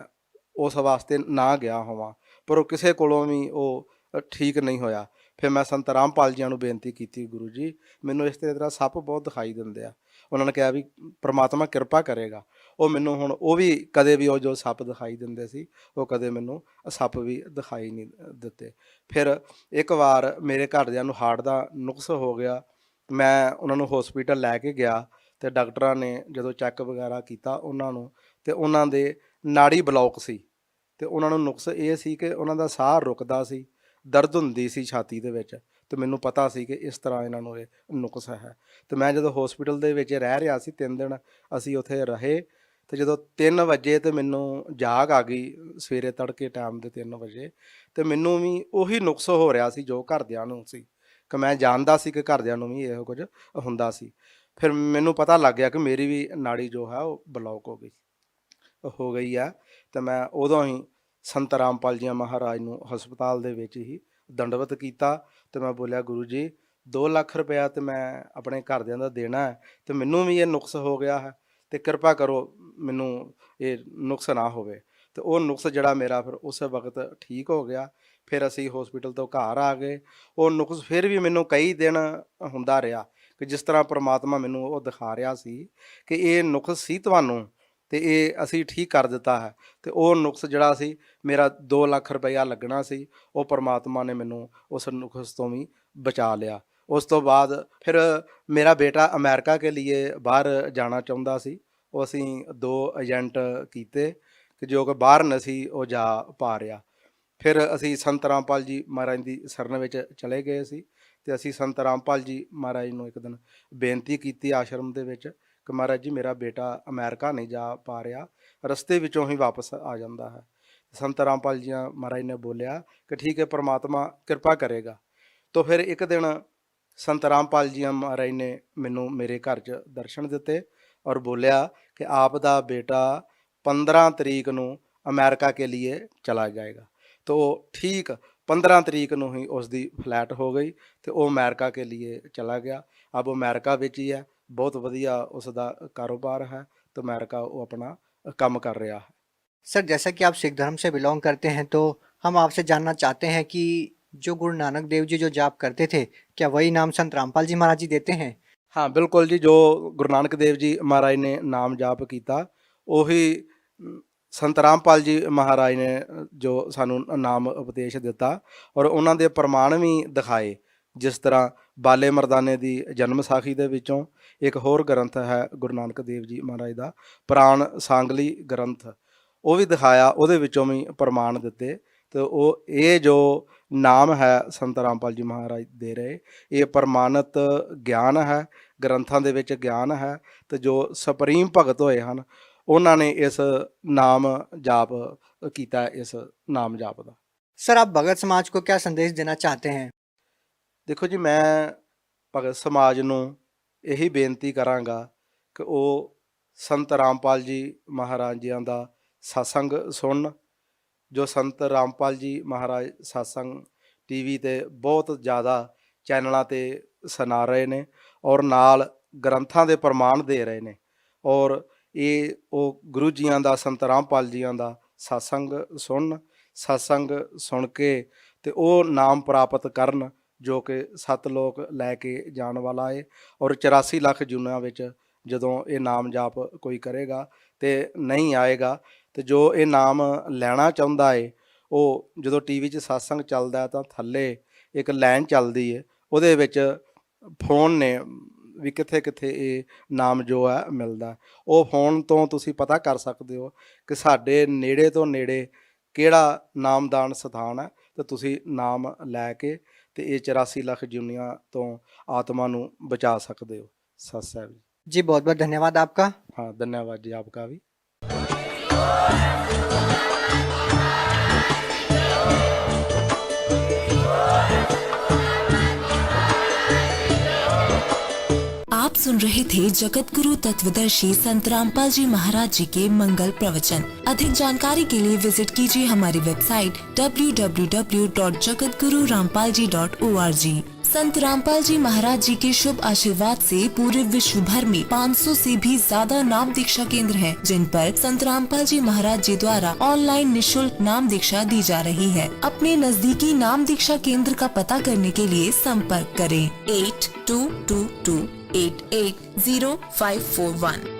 [SPEAKER 5] ਉਸ ਵਾਸਤੇ ਨਾ ਗਿਆ ਹੋਵਾਂ, ਪਰ ਉਹ ਕਿਸੇ ਕੋਲੋਂ ਵੀ ਉਹ ਠੀਕ ਨਹੀਂ ਹੋਇਆ। ਫਿਰ ਮੈਂ ਸੰਤ ਰਾਮਪਾਲ ਜੀ ਨੂੰ ਬੇਨਤੀ ਕੀਤੀ, ਗੁਰੂ ਜੀ ਮੈਨੂੰ ਇਸ ਤਰ੍ਹਾਂ ਸੱਪ ਬਹੁਤ ਦਿਖਾਈ ਦਿੰਦੇ ਆ। ਉਹਨਾਂ ਨੇ ਕਿਹਾ ਵੀ ਪ੍ਰਮਾਤਮਾ ਕਿਰਪਾ ਕਰੇਗਾ। ਉਹ ਮੈਨੂੰ ਹੁਣ ਉਹ ਵੀ ਕਦੇ ਵੀ ਉਹ ਜੋ ਸੱਪ ਦਿਖਾਈ ਦਿੰਦੇ ਸੀ ਉਹ ਕਦੇ ਮੈਨੂੰ ਸੱਪ ਵੀ ਦਿਖਾਈ ਨਹੀਂ ਦਿੱਤੇ। ਫਿਰ ਇੱਕ ਵਾਰ ਮੇਰੇ ਘਰਦਿਆਂ ਨੂੰ ਹਾਰਟ ਦਾ ਨੁਕਸ ਹੋ ਗਿਆ, ਮੈਂ ਉਹਨਾਂ ਨੂੰ ਹਸਪੀਟਲ ਲੈ ਕੇ ਗਿਆ ਅਤੇ ਡਾਕਟਰਾਂ ਨੇ ਜਦੋਂ ਚੈੱਕ ਵਗੈਰਾ ਕੀਤਾ ਉਹਨਾਂ ਨੂੰ, ਅਤੇ ਉਹਨਾਂ ਦੇ ਨਾੜੀ ਬਲੌਕ ਸੀ ਅਤੇ ਉਹਨਾਂ ਨੂੰ ਨੁਕਸ ਇਹ ਸੀ ਕਿ ਉਹਨਾਂ ਦਾ ਸਾਹ ਰੁਕਦਾ ਸੀ, ਦਰਦ ਹੁੰਦੀ ਸੀ ਛਾਤੀ ਦੇ ਵਿੱਚ, ਅਤੇ ਮੈਨੂੰ ਪਤਾ ਸੀ ਕਿ ਇਸ ਤਰ੍ਹਾਂ ਇਹਨਾਂ ਨੂੰ ਇਹ ਨੁਕਸ ਹੈ। ਅਤੇ ਮੈਂ ਜਦੋਂ ਹਸਪੀਟਲ ਦੇ ਵਿੱਚ ਰਹਿ ਰਿਹਾ ਸੀ 3 ਦਿਨ ਅਸੀਂ ਉੱਥੇ ਰਹੇ, ਅਤੇ ਜਦੋਂ 3 ਵਜੇ ਤੇ ਮੈਨੂੰ ਜਾਗ ਆ ਗਈ, ਸਵੇਰੇ ਤੜਕੇ ਟਾਈਮ ਦੇ 3 ਵਜੇ, ਅਤੇ ਮੈਨੂੰ ਵੀ ਉਹੀ ਨੁਕਸ ਹੋ ਰਿਹਾ ਸੀ ਜੋ ਘਰਦਿਆਂ ਨੂੰ ਸੀ, ਕਿ ਮੈਂ ਜਾਣਦਾ ਸੀ ਕਿ ਘਰਦਿਆਂ ਨੂੰ ਵੀ ਇਹੋ ਕੁਝ ਹੁੰਦਾ ਸੀ। ਫਿਰ ਮੈਨੂੰ ਪਤਾ ਲੱਗ ਗਿਆ ਕਿ ਮੇਰੀ ਵੀ ਨਾੜੀ ਜੋ ਹੈ ਉਹ ਬਲੌਕ ਹੋ ਗਈ ਹੈ। ਅਤੇ ਮੈਂ ਉਦੋਂ ਹੀ ਸੰਤ ਰਾਮਪਾਲ ਜੀ ਮਹਾਰਾਜ ਨੂੰ ਹਸਪਤਾਲ ਦੇ ਵਿੱਚ ਹੀ ਦੰਡਵਤ ਕੀਤਾ, ਅਤੇ ਮੈਂ ਬੋਲਿਆ ਗੁਰੂ ਜੀ 2 ਲੱਖ ਰੁਪਇਆ ਤਾਂ ਮੈਂ ਆਪਣੇ ਘਰਦਿਆਂ ਦਾ ਦੇਣਾ ਹੈ, ਅਤੇ ਮੈਨੂੰ ਵੀ ਇਹ ਨੁਕਸ ਹੋ ਗਿਆ ਹੈ, ਅਤੇ ਕਿਰਪਾ ਕਰੋ ਮੈਨੂੰ ਇਹ ਨੁਕਸ ਨਾ ਹੋਵੇ। ਅਤੇ ਉਹ ਨੁਕਸ ਜਿਹੜਾ ਮੇਰਾ ਫਿਰ ਉਸ ਵਕਤ ਠੀਕ ਹੋ ਗਿਆ। ਫਿਰ ਅਸੀਂ ਹਸਪੀਟਲ ਤੋਂ ਘਰ ਆ ਗਏ। ਉਹ ਨੁਕਸ ਫਿਰ ਵੀ ਮੈਨੂੰ ਕਈ ਦਿਨ ਹੁੰਦਾ ਰਿਹਾ ਕਿ ਜਿਸ ਤਰ੍ਹਾਂ ਪ੍ਰਮਾਤਮਾ ਮੈਨੂੰ ਉਹ ਦਿਖਾ ਰਿਹਾ ਸੀ ਕਿ ਇਹ ਨੁਕਸ ਸੀ ਤੁਹਾਨੂੰ, ਅਤੇ ਇਹ ਅਸੀਂ ਠੀਕ ਕਰ ਦਿੱਤਾ ਹੈ। ਅਤੇ ਉਹ ਨੁਕਸ ਜਿਹੜਾ ਸੀ ਮੇਰਾ 2 ਲੱਖ ਰੁਪਈਆ ਲੱਗਣਾ ਸੀ, ਉਹ ਪ੍ਰਮਾਤਮਾ ਨੇ ਮੈਨੂੰ ਉਸ ਨੁਕਸ ਤੋਂ ਵੀ ਬਚਾ ਲਿਆ। ਉਸ ਤੋਂ ਬਾਅਦ ਫਿਰ ਮੇਰਾ ਬੇਟਾ ਅਮਰੀਕਾ ਕੇ ਲਈ ਬਾਹਰ ਜਾਣਾ ਚਾਹੁੰਦਾ ਸੀ, ਉਹ ਅਸੀਂ 2 ਏਜੰਟ ਕੀਤੇ ਕਿ ਜੋ ਕਿ ਬਾਹਰ ਨਹੀਂ ਸੀ ਉਹ ਜਾ ਪਾ ਰਿਹਾ। ਫਿਰ ਅਸੀਂ ਸੰਤ ਰਾਮਪਾਲ ਜੀ ਮਹਾਰਾਜ ਦੀ ਸ਼ਰਨ ਵਿੱਚ ਚਲੇ ਗਏ ਸੀ, ਅਤੇ ਅਸੀਂ ਸੰਤ ਰਾਮਪਾਲ ਜੀ ਮਹਾਰਾਜ ਨੂੰ ਇੱਕ ਦਿਨ ਬੇਨਤੀ ਕੀਤੀ ਆਸ਼ਰਮ ਦੇ ਵਿੱਚ ਕਿ ਮਹਾਰਾਜ ਜੀ ਮੇਰਾ ਬੇਟਾ ਅਮਰੀਕਾ ਨਹੀਂ ਜਾ ਪਾ ਰਿਹਾ, ਰਸਤੇ ਵਿੱਚੋਂ ਹੀ ਵਾਪਸ ਆ ਜਾਂਦਾ ਹੈ। ਸੰਤ ਰਾਮਪਾਲ ਜੀ ਮਹਾਰਾਜ ਨੇ ਬੋਲਿਆ ਕਿ ਠੀਕ ਹੈ ਪ੍ਰਮਾਤਮਾ ਕਿਰਪਾ ਕਰੇਗਾ। ਤਾਂ ਫਿਰ ਇੱਕ ਦਿਨ ਸੰਤ ਰਾਮਪਾਲ ਜੀ ਮਹਾਰਾਜ ਨੇ ਮੈਨੂੰ ਮੇਰੇ ਘਰ 'ਚ ਦਰਸ਼ਨ ਦਿੱਤੇ ਔਰ ਬੋਲਿਆ ਕਿ ਆਪ ਦਾ ਬੇਟਾ 15 ਤਰੀਕ ਨੂੰ ਅਮਰੀਕਾ ਕੇ ਲਈ ਚਲਾ ਜਾਏਗਾ। ਤਾਂ ਠੀਕ 15 ਤਰੀਕ ਨੂੰ ਹੀ ਉਸ ਦੀ ਫਲੈਟ ਹੋ ਗਈ ਅਤੇ ਉਹ ਅਮਰੀਕਾ ਕੇ ਲਈ ਚਲਾ ਗਿਆ। ਅਬ ਉਹ ਅਮਰੀਕਾ ਵਿੱਚ ਹੀ ਹੈ, ਬਹੁਤ ਵਧੀਆ ਉਸ ਦਾ ਕਾਰੋਬਾਰ ਹੈ, तो अमेरिका वो अपना काम कर रहा है।
[SPEAKER 4] सर जैसा कि आप सिख धर्म से बिलोंग करते हैं, तो हम आपसे जानना चाहते हैं कि जो गुरु नानक देव जी जो जाप करते थे, क्या वही नाम संत रामपाल जी महाराज जी देते हैं?
[SPEAKER 5] हाँ बिल्कुल जी, जो गुरु नानक देव जी महाराज ने नाम जाप किया ਉਹੀ ਸੰਤ ਰਾਮਪਾਲ ਜੀ ਮਹਾਰਾਜ ਨੇ ਜੋ ਸਾਨੂੰ ਨਾਮ ਉਪਦੇਸ਼ ਦਿੱਤਾ ਔਰ ਉਹਨਾਂ ਦੇ ਪ੍ਰਮਾਣ ਵੀ ਦਿਖਾਏ। ਜਿਸ ਤਰ੍ਹਾਂ ਬਾਲੇ ਮਰਦਾਨੇ ਦੀ ਜਨਮ ਸਾਖੀ ਦੇ ਵਿੱਚੋਂ ਇੱਕ ਹੋਰ ਗ੍ਰੰਥ ਹੈ ਗੁਰੂ ਨਾਨਕ ਦੇਵ ਜੀ ਮਹਾਰਾਜ ਦਾ ਪ੍ਰਾਣ ਸਾਂਗਲੀ ਗ੍ਰੰਥ, ਉਹ ਵੀ ਦਿਖਾਇਆ, ਉਹਦੇ ਵਿੱਚੋਂ ਵੀ ਪ੍ਰਮਾਣ ਦਿੱਤੇ। ਤੇ ਉਹ ਇਹ ਜੋ ਨਾਮ ਹੈ ਸੰਤ ਰਾਮਪਾਲ ਜੀ ਮਹਾਰਾਜ ਦੇ ਰਹੇ, ਇਹ ਪ੍ਰਮਾਣਿਤ ਗਿਆਨ ਹੈ, ਗ੍ਰੰਥਾਂ ਦੇ ਵਿੱਚ ਗਿਆਨ ਹੈ। ਤੇ ਜੋ ਸੁਪਰੀਮ ਭਗਤ ਹੋਏ ਹਨ ਉਹਨਾਂ ਨੇ ਇਸ ਨਾਮ ਜਾਪ ਕੀਤਾ, ਇਸ ਨਾਮ ਜਾਪ ਦਾ।
[SPEAKER 4] सर आप भगत समाज को क्या संदेश देना चाहते हैं?
[SPEAKER 5] ਦੇਖੋ ਜੀ, ਮੈਂ ਭਗਤ ਸਮਾਜ ਨੂੰ ਇਹੀ ਬੇਨਤੀ ਕਰਾਂਗਾ ਕਿ ਉਹ ਸੰਤ ਰਾਮਪਾਲ ਜੀ ਮਹਾਰਾਜ ਜੀਆਂ ਦਾ ਸਤਸੰਗ ਸੁਣਨ। ਜੋ ਸੰਤ ਰਾਮਪਾਲ ਜੀ ਮਹਾਰਾਜ ਸਤਸੰਗ ਟੀਵੀ 'ਤੇ ਬਹੁਤ ਜ਼ਿਆਦਾ ਚੈਨਲਾਂ 'ਤੇ ਸੁਣਾ ਰਹੇ ਨੇ ਔਰ ਨਾਲ ਗ੍ਰੰਥਾਂ ਦੇ ਪ੍ਰਮਾਣ ਦੇ ਰਹੇ ਨੇ, ਔਰ ਇਹ ਉਹ ਗੁਰੂ ਜੀਆਂ ਦਾ ਸੰਤ ਰਾਮਪਾਲ ਜੀਆਂ ਦਾ ਸਤਸੰਗ ਸੁਣਨ, ਸਤਸੰਗ ਸੁਣ ਕੇ ਤੇ ਉਹ ਨਾਮ ਪ੍ਰਾਪਤ ਕਰਨ ਜੋ ਕਿ 7 ਲੋਕ ਲੈ ਕੇ ਜਾਣ ਵਾਲਾ ਹੈ। ਔਰ 84 ਲੱਖ ਜੂਨਾਂ ਵਿੱਚ ਜਦੋਂ ਇਹ ਨਾਮ ਜਾਪ ਕੋਈ ਕਰੇਗਾ ਤੇ ਨਹੀਂ ਆਏਗਾ, ਤੇ ਜੋ ਇਹ ਨਾਮ ਲੈਣਾ ਚਾਹੁੰਦਾ ਹੈ ਉਹ ਜਦੋਂ ਟੀਵੀ 'ਚ ਸਤਸੰਗ ਚੱਲਦਾ ਤਾਂ ਥੱਲੇ ਇੱਕ ਲਾਈਨ ਚੱਲਦੀ ਹੈ, ਉਹਦੇ ਵਿੱਚ ਫੋਨ ਨੇ ਵੀ ਕਿੱਥੇ ਕਿੱਥੇ ਇਹ ਨਾਮ ਜੋ ਹੈ ਮਿਲਦਾ। ਉਹ ਫੋਨ ਤੋਂ ਤੁਸੀਂ ਪਤਾ ਕਰ ਸਕਦੇ ਹੋ ਕਿ ਸਾਡੇ ਨੇੜੇ ਤੋਂ ਨੇੜੇ ਕਿਹੜਾ ਨਾਮਦਾਨ ਸਥਾਨ ਹੈ, ਤੇ ਤੁਸੀਂ ਨਾਮ ਲੈ ਕੇ ਤੇ ਇਹ 84 ਲੱਖ ਜੁਨੀਆਂ ਤੋਂ ਆਤਮਾ ਨੂੰ ਬਚਾ ਸਕਦੇ ਹੋ। ਸਤਿ ਸ੍ਰੀ ਅਕਾਲ
[SPEAKER 4] जी, बहुत बहुत धन्यवाद आपका।
[SPEAKER 5] हाँ, धन्यवाद जी आपका भी।
[SPEAKER 6] आप सुन रहे थे जगत गुरु तत्वदर्शी संत रामपाल जी महाराज जी के मंगल प्रवचन। अधिक जानकारी के लिए विजिट कीजिए हमारी वेबसाइट www.jagatgururampalji.org। संत रामपाल जी महाराज जी के शुभ आशीर्वाद से पूरे विश्व भर में 500 से भी ज्यादा नाम दीक्षा केंद्र हैं, जिन पर संत रामपाल जी महाराज जी द्वारा ऑनलाइन निशुल्क नाम दीक्षा दी जा रही है। अपने नजदीकी नाम दीक्षा केंद्र का पता करने के लिए संपर्क करें 8222 880541।